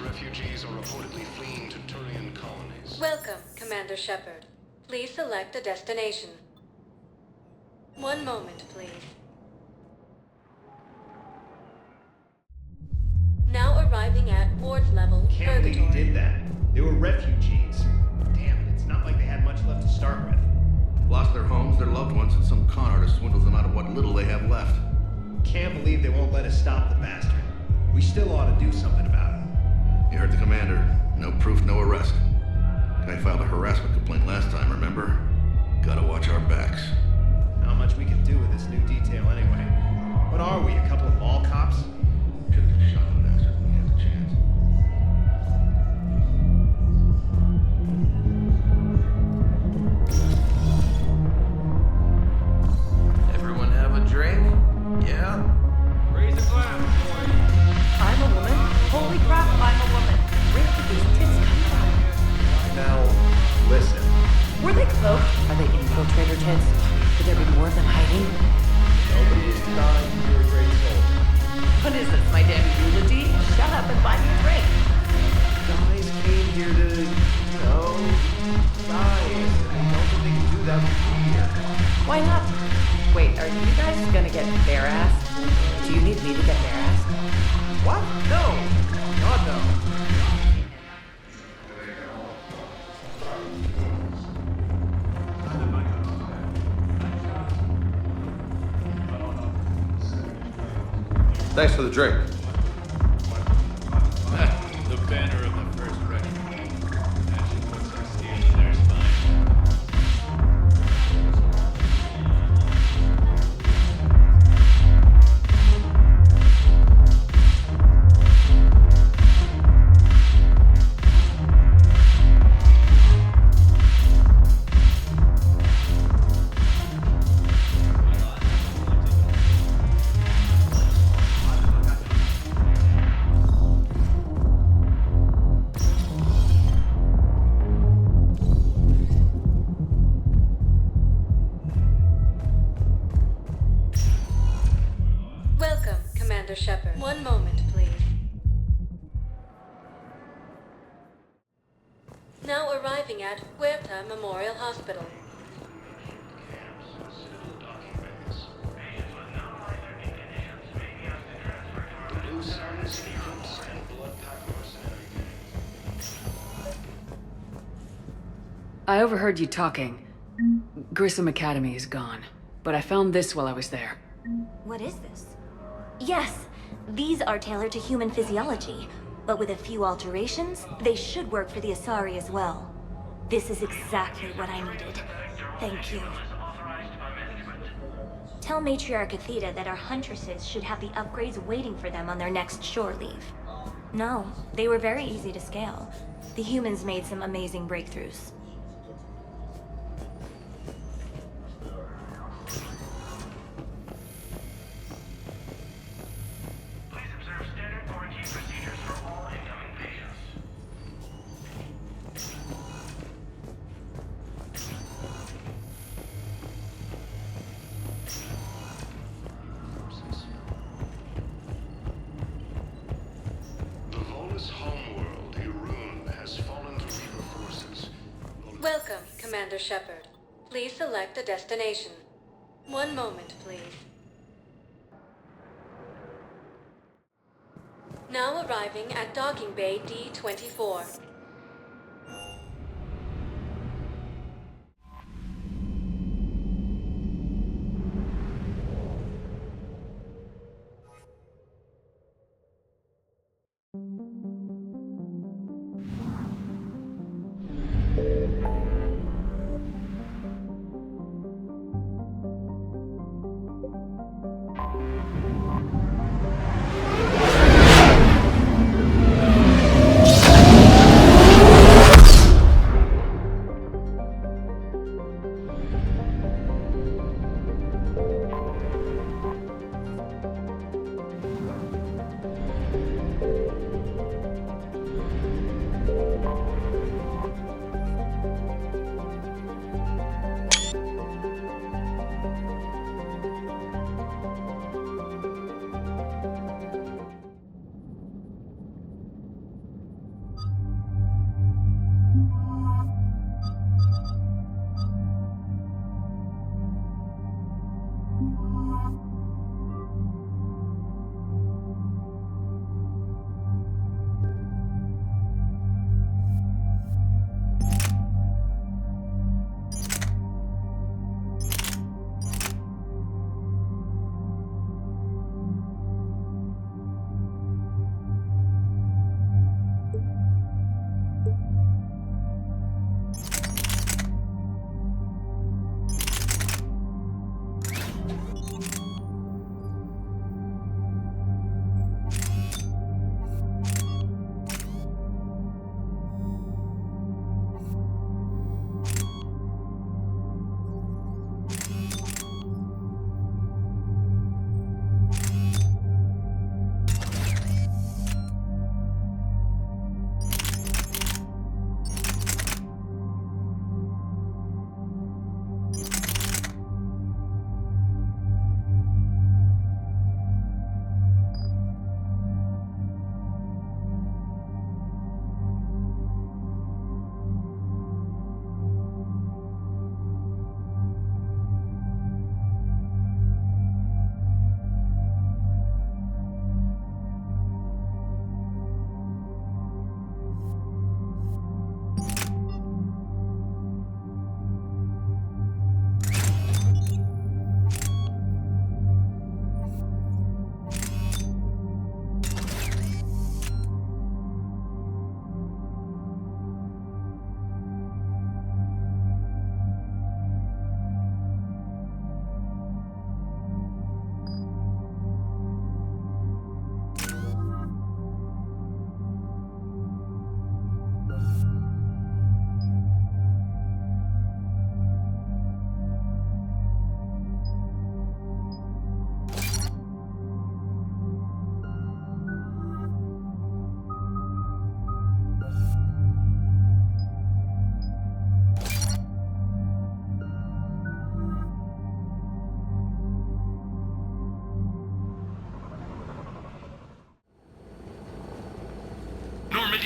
Refugees are reportedly fleeing to Turian colonies. Welcome, Commander Shepard. Please select a destination. One moment, please. Now arriving at Ward's level. Can't believe he did that. They were refugees. Damn it, it's not like they had much left to start with. Lost their homes, their loved ones, and some con artist swindles them out of what little they have left. Can't believe they won't let us stop the bastard. We still ought to do something about it. You heard the commander. No proof, no arrest. Guy filed a harassment complaint last time, remember? Gotta watch our backs. Not much we can do with this new detail anyway. What are we, a couple of mall cops? Should've just shot the bastard when we had the chance. Everyone have a drink? Yeah? Raise a glass, boy. I'm a woman. Holy crap, I'm a woman. Where did these tits come from? Now, listen. Were they cloaked? Are they infiltrator tits? Could there be more of them hiding? Nobody is denying you're a great soldier. What is this, my damn eulogy? Shut up and buy me a drink. Guys came here to, you know, die. And don't think they can do that with fear. Why not? Wait, are you guys gonna get bare-assed? Do you need me to get bare-assed? What? No! God, no. Thanks for the drink. The banner of the first regiment. Actually puts some steel in their spine. Commander Shepard. One moment, please. Now arriving at Huerta Memorial Hospital. I overheard you talking. Grissom Academy is gone, but I found this while I was there. What is this? Yes, these are tailored to human physiology, but with a few alterations, they should work for the Asari as well. This is exactly what I needed. Thank you. Tell Matriarch Athena that our huntresses should have the upgrades waiting for them on their next shore leave. No, they were very easy to scale. The humans made some amazing breakthroughs. Welcome, Commander Shepard. Please select a destination. One moment, please. Now arriving at Docking Bay D-24.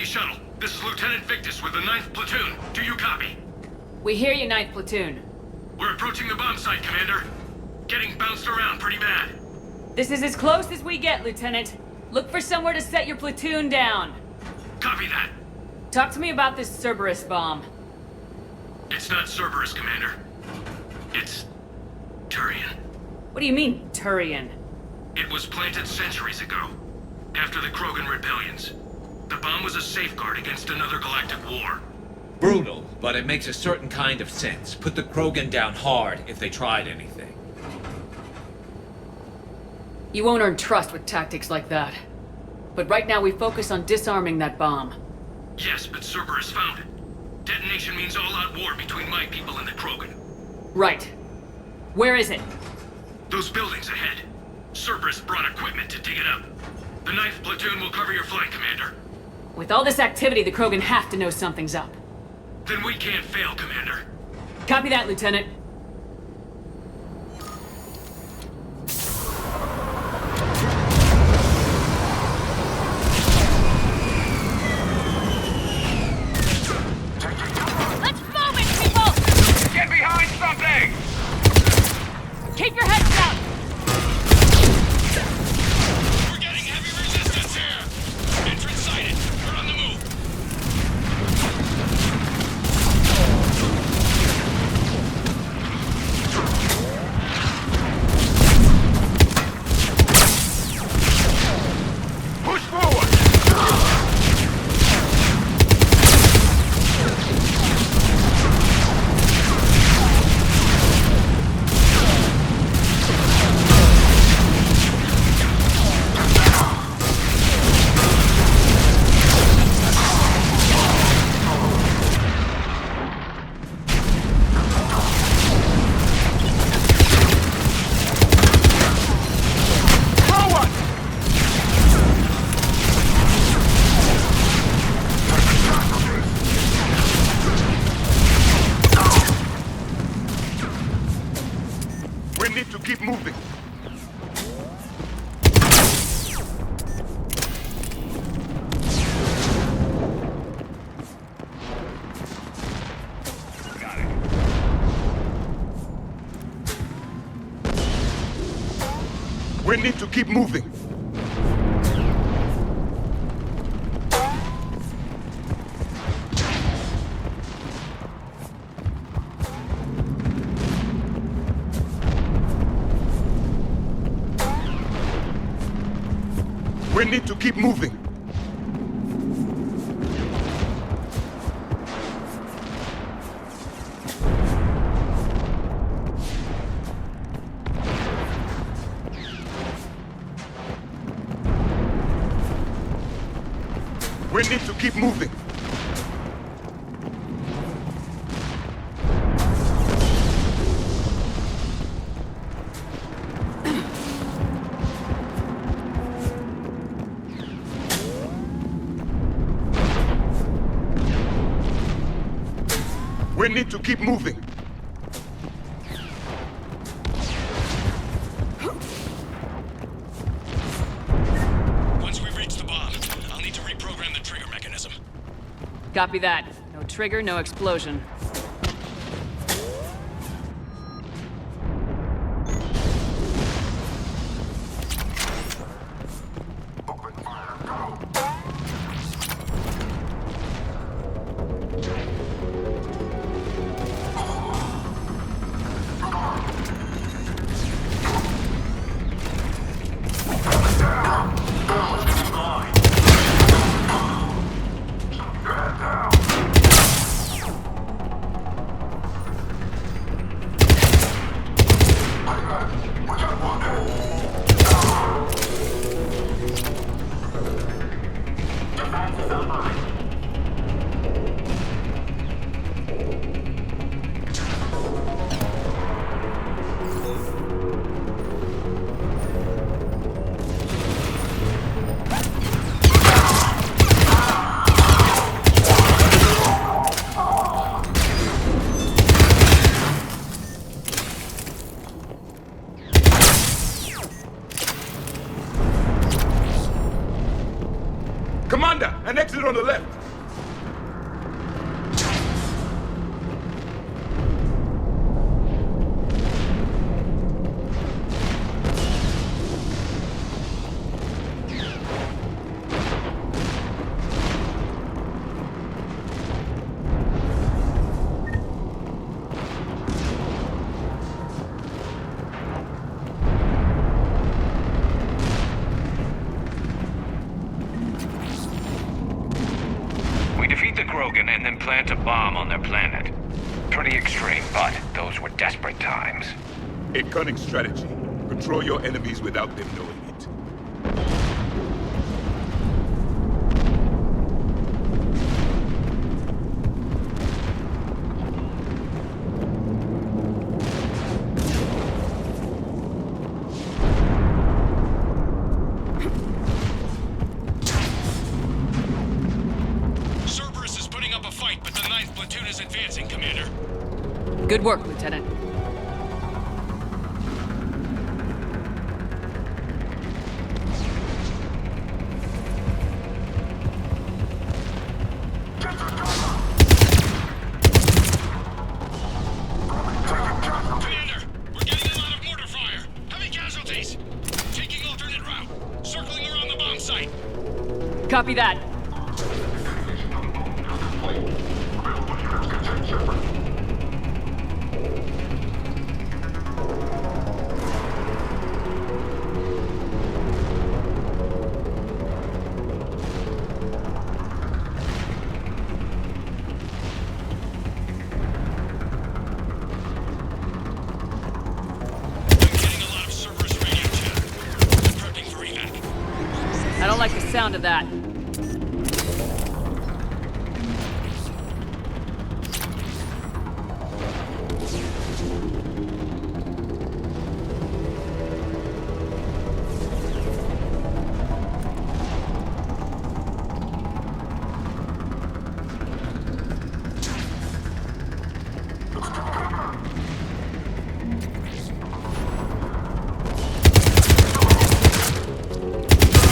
shuttle. This is Lieutenant Invictus with the 9th Platoon. Do you copy? We hear you, 9th Platoon. We're approaching the bomb site, Commander. Getting bounced around pretty bad. This is as close as we get, Lieutenant. Look for somewhere to set your platoon down. Copy that. Talk to me about this Cerberus bomb. It's not Cerberus, Commander. It's Turian. What do you mean, Turian? It was planted centuries ago, after the Krogan rebellions. The bomb was a safeguard against another galactic war. Brutal, but it makes a certain kind of sense. Put the Krogan down hard if they tried anything. You won't earn trust with tactics like that. But right now we focus on disarming that bomb. Yes, but Cerberus found it. Detonation means all-out war between my people and the Krogan. Right. Where is it? Those buildings ahead. Cerberus brought equipment to dig it up. The 9th Platoon will cover your flank, Commander. With all this activity, the Krogan have to know something's up. Then we can't fail, Commander. Copy that, Lieutenant. Let's move it, people! Get behind something! Keep your heads down! We're getting heavy resistance here! Entrance sighted. We're on the move. Push forward! We need to keep moving. Got it. We need to keep moving. We need to keep moving. We need to keep moving. We need to keep moving. Once we reach the bomb, I'll need to reprogram the trigger mechanism. Copy that. No trigger, no explosion. Commander, an exit on the left. then plant a bomb on their planet. Pretty extreme, but those were desperate times. A cunning strategy. Control your enemies without them knowing it. Cerberus is putting up a fight, but the 9th platoon is advancing, Commander. Good work, Lieutenant. Commander, we're getting a lot of mortar fire. Heavy casualties. Taking alternate route. Circling around the bomb site. Copy that. I don't like the sound of that.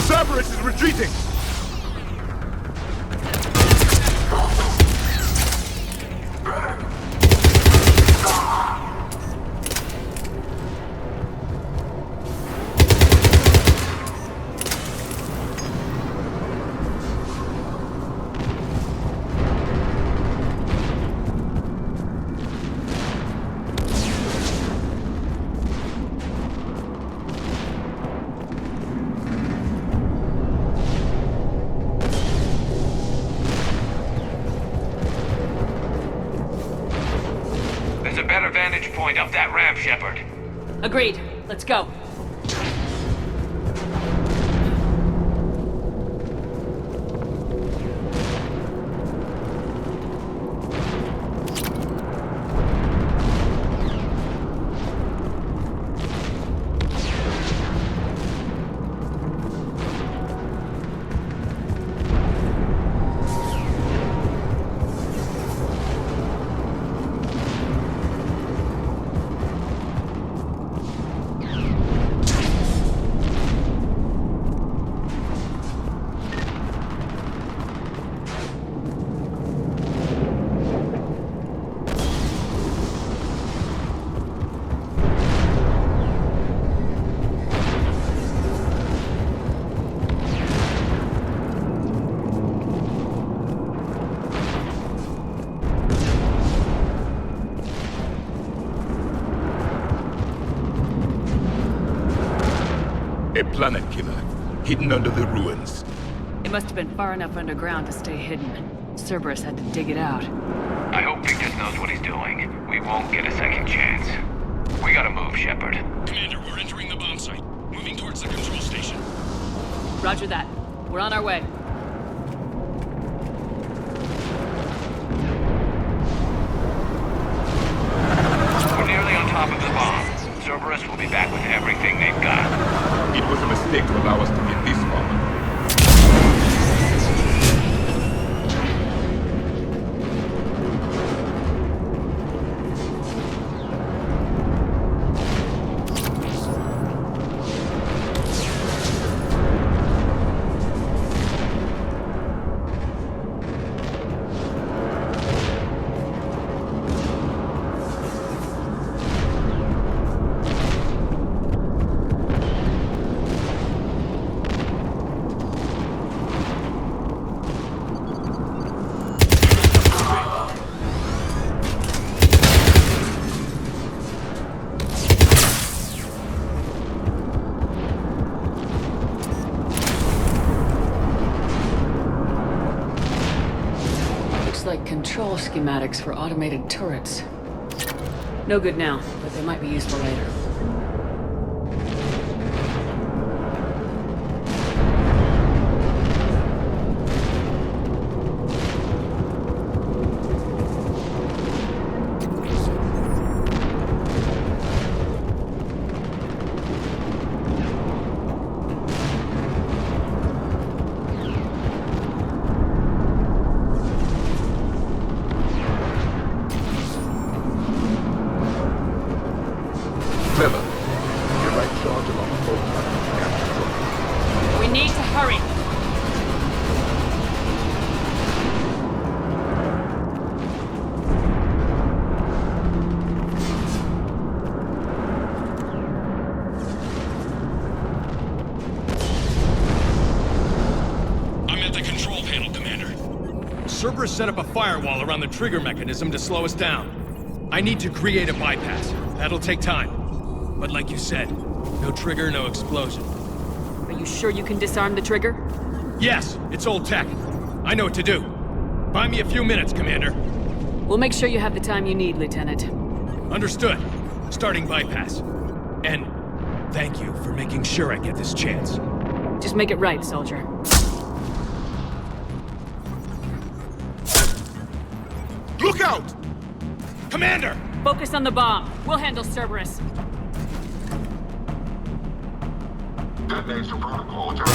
Cerberus is retreating! There's a better vantage point up that ramp, Shepard. Agreed. Let's go. A planet killer, hidden under the ruins. It must have been far enough underground to stay hidden. Cerberus had to dig it out. I hope Victus knows what he's doing. We won't get a second chance. We gotta move, Shepard. Commander, we're entering the bomb site. Moving towards the control station. Roger that. We're on our way. We're nearly on top of the bomb. Cerberus will be back with everything they've got. It was a mistake to allow us to get this far. control schematics for automated turrets. No good now, but they might be useful later. We need to hurry. I'm at the control panel, Commander. Cerberus set up a firewall around the trigger mechanism to slow us down. I need to create a bypass. That'll take time. But like you said, no trigger, no explosion. Are you sure you can disarm the trigger? Yes, it's old tech. I know what to do. Buy me a few minutes, Commander. We'll make sure you have the time you need, Lieutenant. Understood. Starting bypass. And thank you for making sure I get this chance. Just make it right, soldier. Look out! Commander! Focus on the bomb. We'll handle Cerberus. Detonation protocol adjusted.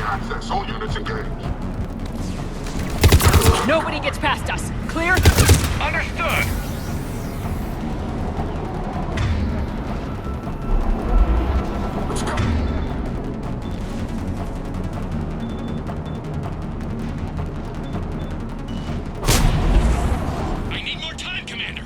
Access. All units engaged. Nobody gets past us. Clear? Understood. Let's go. I need more time, Commander.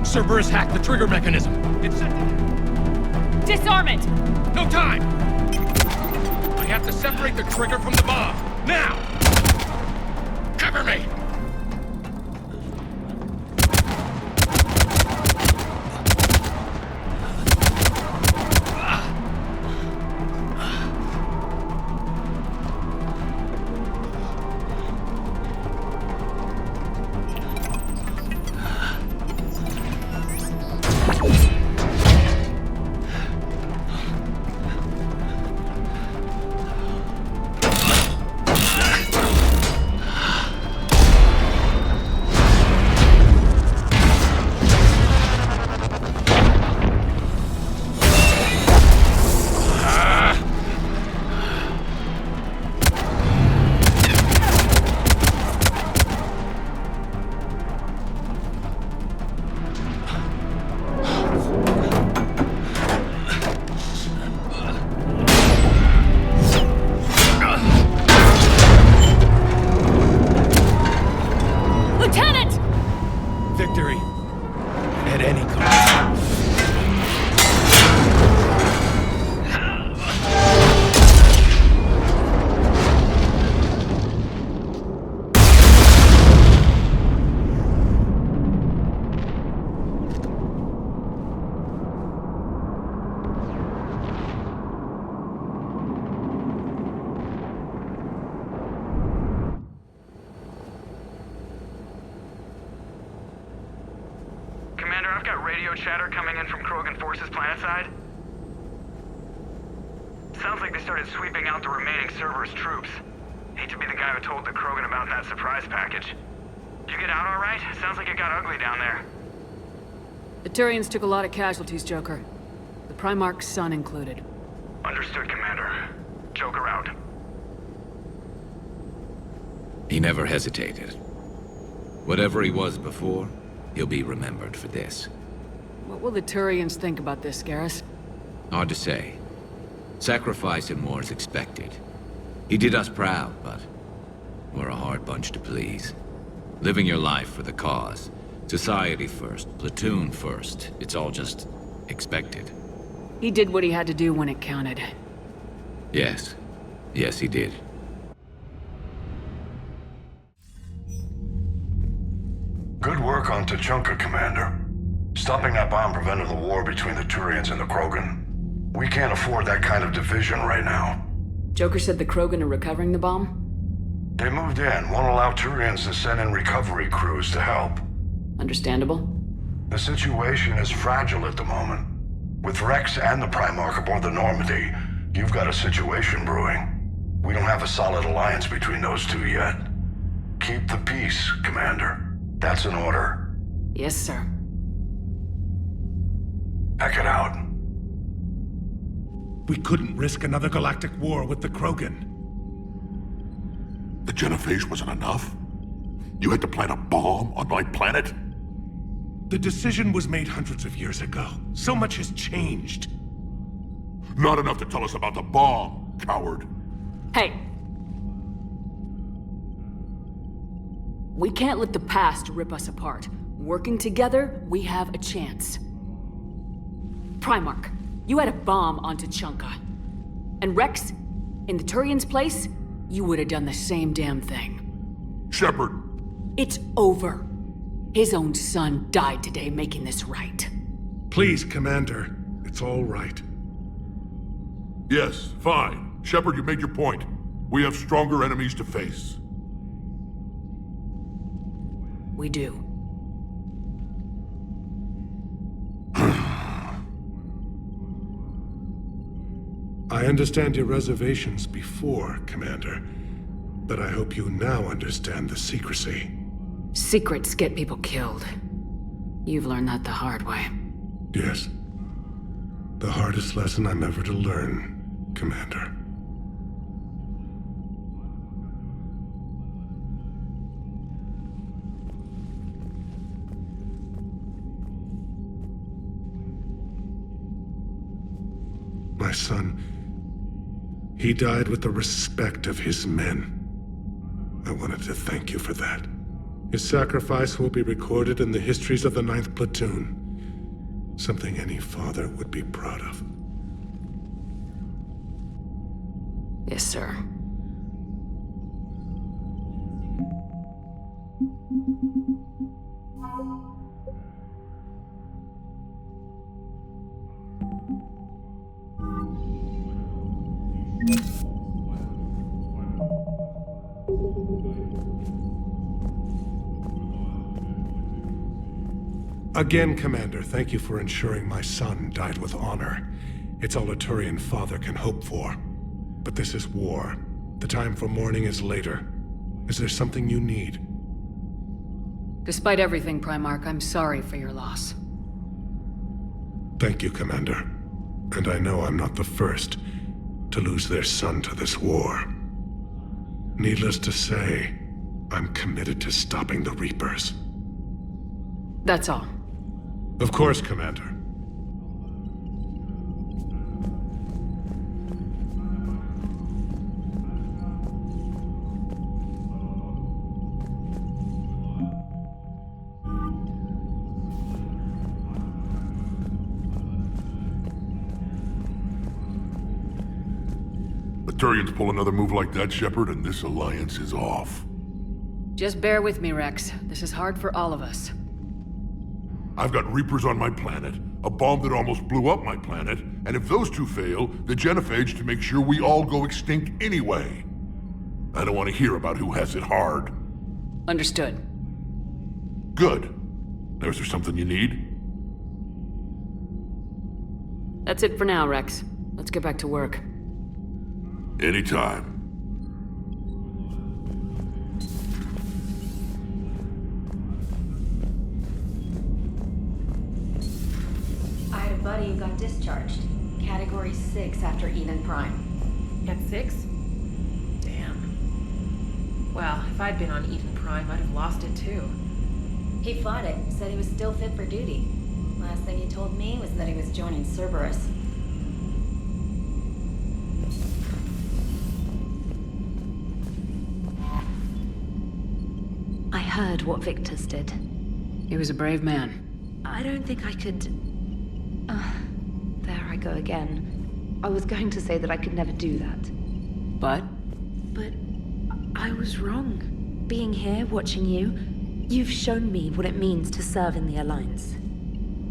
Cerberus hacked the trigger mechanism. It's set to... Disarm it! No time! I have to separate the trigger from the bomb. Now! Cover me! got radio chatter coming in from Krogan forces planetside? Sounds like they started sweeping out the remaining Cerberus troops. Hate to be the guy who told the Krogan about that surprise package. Did you get out all right? Sounds like it got ugly down there. The Turians took a lot of casualties, Joker. The Primarch's son included. Understood, Commander. Joker out. He never hesitated. Whatever he was before, he'll be remembered for this. What will the Turians think about this, Garrus? Hard to say. Sacrifice in war is expected. He did us proud, but we're a hard bunch to please. Living your life for the cause. Society first, platoon first. It's all just expected. He did what he had to do when it counted. Yes. Yes, he did. Good work on Tuchanka, Commander. Stopping that bomb prevented the war between the Turians and the Krogan. We can't afford that kind of division right now. Joker said the Krogan are recovering the bomb? They moved in, won't allow Turians to send in recovery crews to help. Understandable. The situation is fragile at the moment. With Rex and the Primarch aboard the Normandy, you've got a situation brewing. We don't have a solid alliance between those two yet. Keep the peace, Commander. That's an order. Yes, sir. Pack it out. We couldn't risk another galactic war with the Krogan. The genophage wasn't enough? You had to plant a bomb on my planet? The decision was made hundreds of years ago. So much has changed. Not enough to tell us about the bomb, coward. Hey! We can't let the past rip us apart. Working together, we have a chance. Primarch, you had a bomb on Tuchanka. And Rex, in the Turian's place, you would have done the same damn thing. Shepard! It's over. His own son died today making this right. Please, Commander. It's all right. Yes, fine. Shepard, you made your point. We have stronger enemies to face. We do. I understand your reservations before, Commander. But I hope you now understand the secrecy. Secrets get people killed. You've learned that the hard way. Yes. The hardest lesson I'm ever to learn, Commander. My son, he died with the respect of his men. I wanted to thank you for that. His sacrifice will be recorded in the histories of the 9th Platoon. Something any father would be proud of. Yes, sir. Again, Commander, thank you for ensuring my son died with honor. It's all a Turian father can hope for. But this is war. The time for mourning is later. Is there something you need? Despite everything, Primarch, I'm sorry for your loss. Thank you, Commander. And I know I'm not the first to lose their son to this war. Needless to say, I'm committed to stopping the Reapers. That's all. Of course, Commander. The Turians pull another move like that, Shepard, and this alliance is off. Just bear with me, Rex. This is hard for all of us. I've got Reapers on my planet, a bomb that almost blew up my planet, and if those two fail, the genophage to make sure we all go extinct anyway. I don't want to hear about who has it hard. Understood. Good. Now, is there something you need? That's it for now, Rex. Let's get back to work. Anytime. I had a buddy who got discharged. Category 6 after Eden Prime. At 6? Damn. Well, if I'd been on Eden Prime, I'd have lost it too. He fought it, said he was still fit for duty. Last thing he told me was that he was joining Cerberus. I heard what Victus did. He was a brave man. I don't think I could... there I go again. I was going to say that I could never do that. But? But I was wrong. Being here, watching you, you've shown me what it means to serve in the Alliance.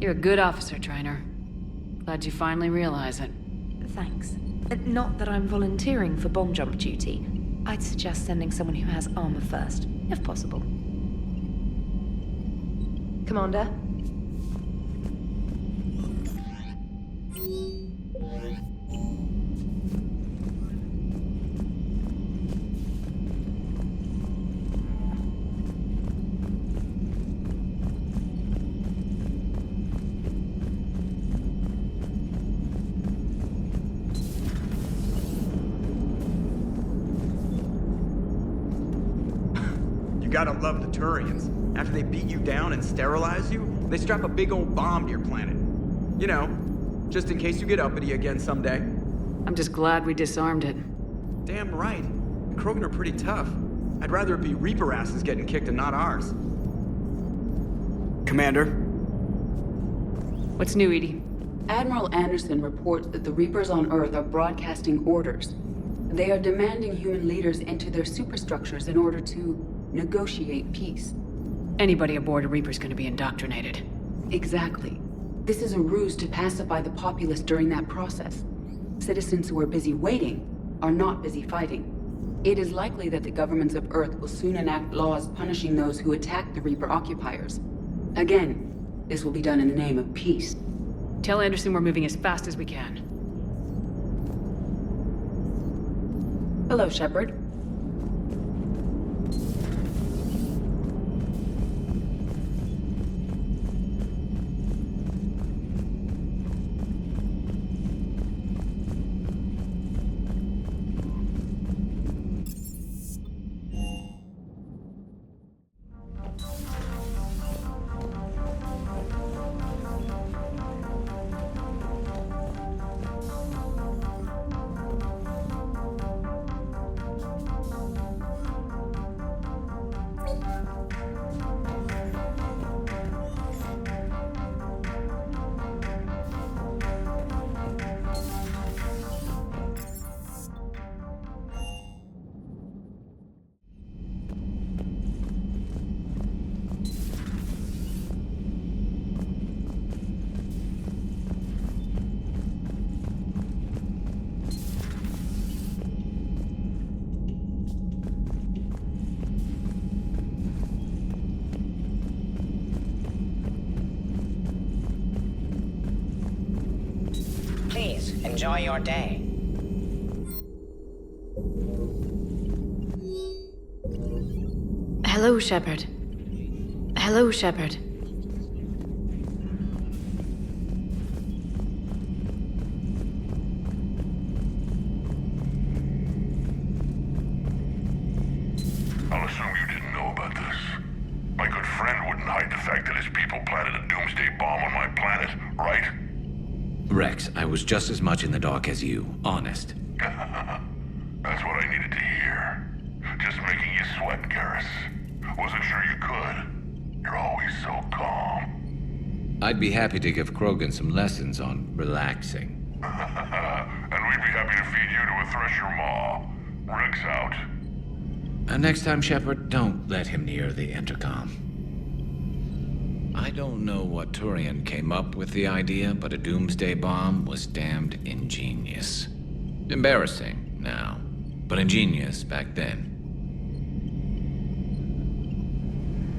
You're a good officer, Trainer. Glad you finally realize it. Thanks. Not that I'm volunteering for bomb jump duty. I'd suggest sending someone who has armor first, if possible. Commander? You gotta love the Turians. After they beat you down and sterilize you, they strap a big old bomb to your planet. You know, just in case you get uppity again someday. I'm just glad we disarmed it. Damn right. The Krogan are pretty tough. I'd rather it be Reaper asses getting kicked and not ours. Commander? What's new, Edie? Admiral Anderson reports that the Reapers on Earth are broadcasting orders. They are demanding human leaders enter their superstructures in order to negotiate peace. Anybody aboard a Reaper's gonna be indoctrinated. Exactly. This is a ruse to pacify the populace during that process. Citizens who are busy waiting are not busy fighting. It is likely that the governments of Earth will soon enact laws punishing those who attack the Reaper occupiers. Again, this will be done in the name of peace. Tell Anderson we're moving as fast as we can. Hello, Shepard. Please, enjoy your day. Hello, Shepard. Hello, Shepard. I'll assume you didn't know about this. My good friend wouldn't hide the fact that his people planted a doomsday bomb on my planet, right? Rex, I was just as much in the dark as you, honest. That's what I needed to hear. Just making you sweat, Garrus. Wasn't sure you could. You're always so calm. I'd be happy to give Krogan some lessons on relaxing. And we'd be happy to feed you to a Thresher Maw. Rex out. Next time, Shepard, don't let him near the intercom. I don't know what Turian came up with the idea, but a doomsday bomb was damned ingenious. Embarrassing now, but ingenious back then.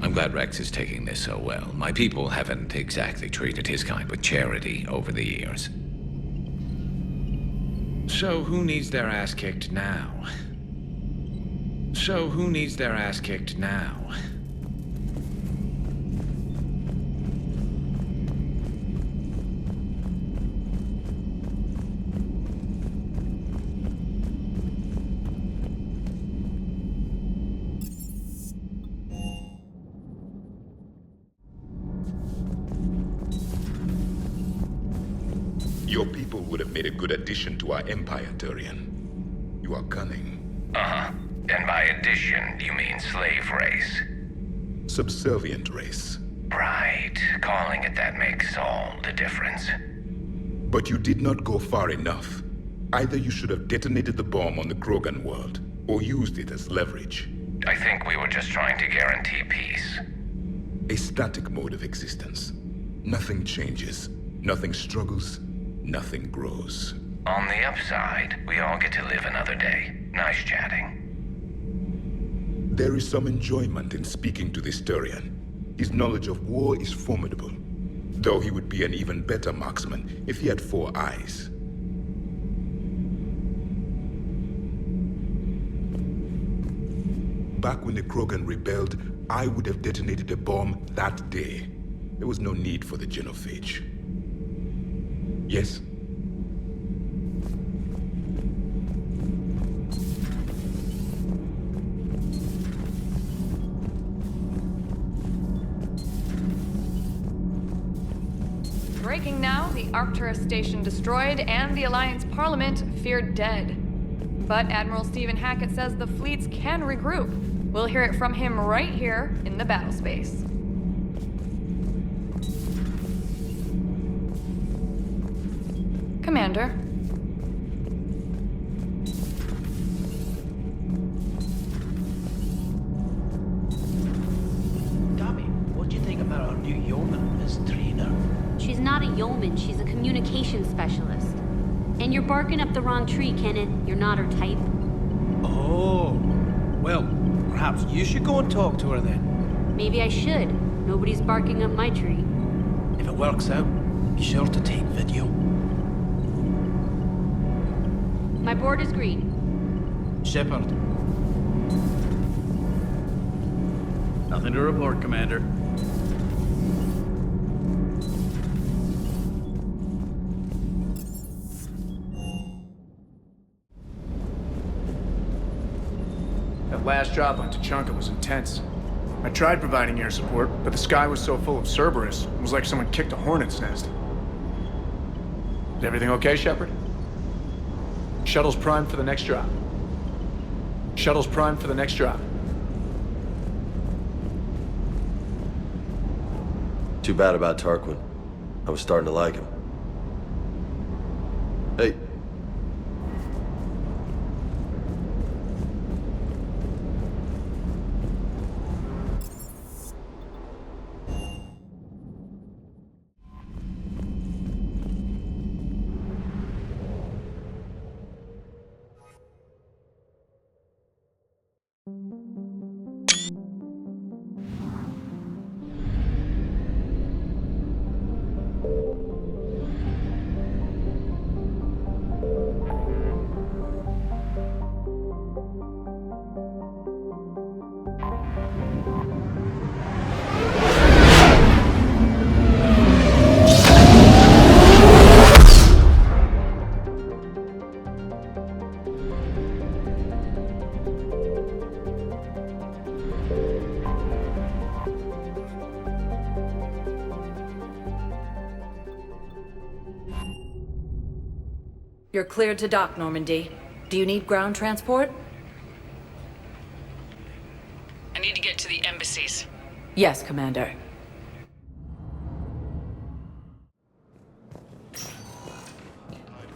I'm glad Rex is taking this so well. My people haven't exactly treated his kind with charity over the years. So who needs their ass kicked now? So who needs their ass kicked now? Your people would have made a good addition to our empire, Turian. You are cunning. Uh-huh. And by addition, you mean slave race? Subservient race. Right. Calling it that makes all the difference. But you did not go far enough. Either you should have detonated the bomb on the Krogan world, or used it as leverage. I think we were just trying to guarantee peace. A static mode of existence. Nothing changes, nothing struggles, nothing grows. On the upside, we all get to live another day. Nice chatting. There is some enjoyment in speaking to this Turian. His knowledge of war is formidable, though he would be an even better marksman if he had 4 eyes. Back when the Krogan rebelled, I would have detonated a bomb that day. There was no need for the genophage. Yes? Breaking now, the Arcturus station destroyed and the Alliance Parliament feared dead. But Admiral Stephen Hackett says the fleets can regroup. We'll hear it from him right here in the battle space. Commander. Dammy, what do you think about our new yeoman, Miss Trina? She's not a yeoman, she's a communications specialist. And you're barking up the wrong tree, Kenneth. You're not her type. Oh, well, perhaps you should go and talk to her then. Maybe I should. Nobody's barking up my tree. If it works out, be sure to take video. My board is green. Shepard. Nothing to report, Commander. That last drop on Tuchanka was intense. I tried providing air support, but the sky was so full of Cerberus, it was like someone kicked a hornet's nest. Is everything okay, Shepard? Shuttle's primed for the next drop. Shuttle's primed for the next drop. Too bad about Tarquin. I was starting to like him. Hey. You're cleared to dock, Normandy. Do you need ground transport? I need to get to the embassies. Yes, Commander.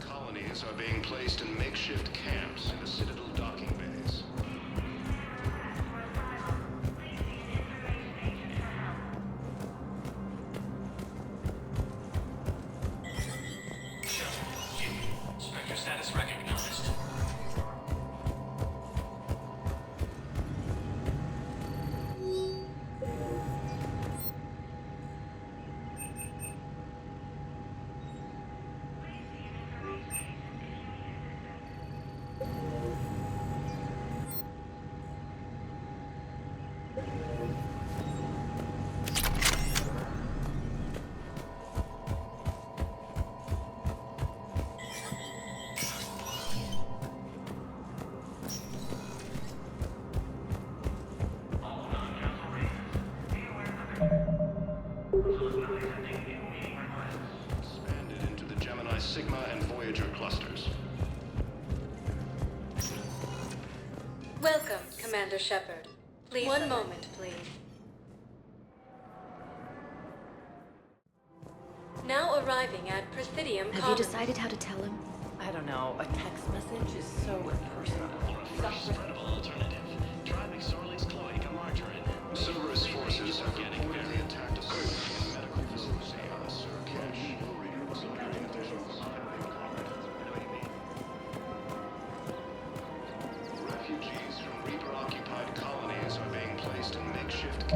Colonies are being placed in makeshift camps in the Citadel docking bays. Spectre status recognized. Sigma and Voyager clusters. Welcome, Commander Shepard. Please. One moment, please. Now arriving at Presidium Have you decided how to tell him? I don't know. A text message is so impersonal. Or a fresh, spreadable alternative. Try McSorley's cloaca margarine. Cerberus forces are getting very attacked a medical facility on Surcash. Refugees from Reaper-occupied colonies are being placed in makeshift...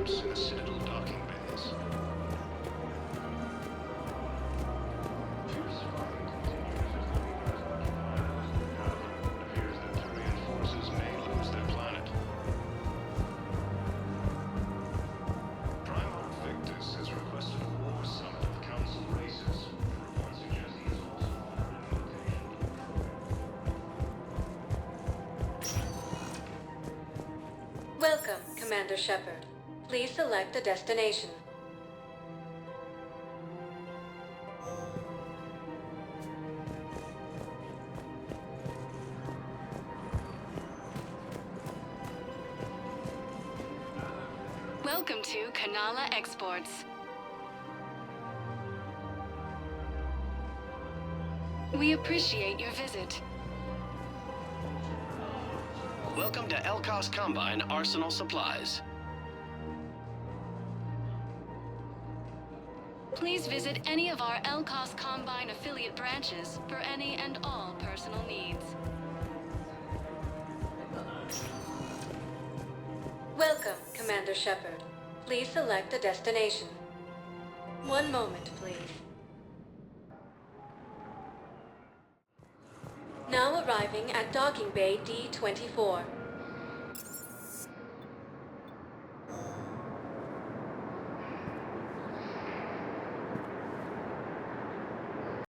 Amps in the Citadel docking bays. Appears that Turian forces may lose their planet. Primal Invictus has requested a war summit of Council races. Reports suggest he is also Welcome, Commander Shepard. Please select a destination. Welcome to Kanala Exports. We appreciate your visit. Welcome to Elkos Combine Arsenal Supplies. Please visit any of our Elkos Combine affiliate branches for any and all personal needs. Welcome, Commander Shepard. Please select a destination. One moment, please. Now arriving at Docking Bay D-24.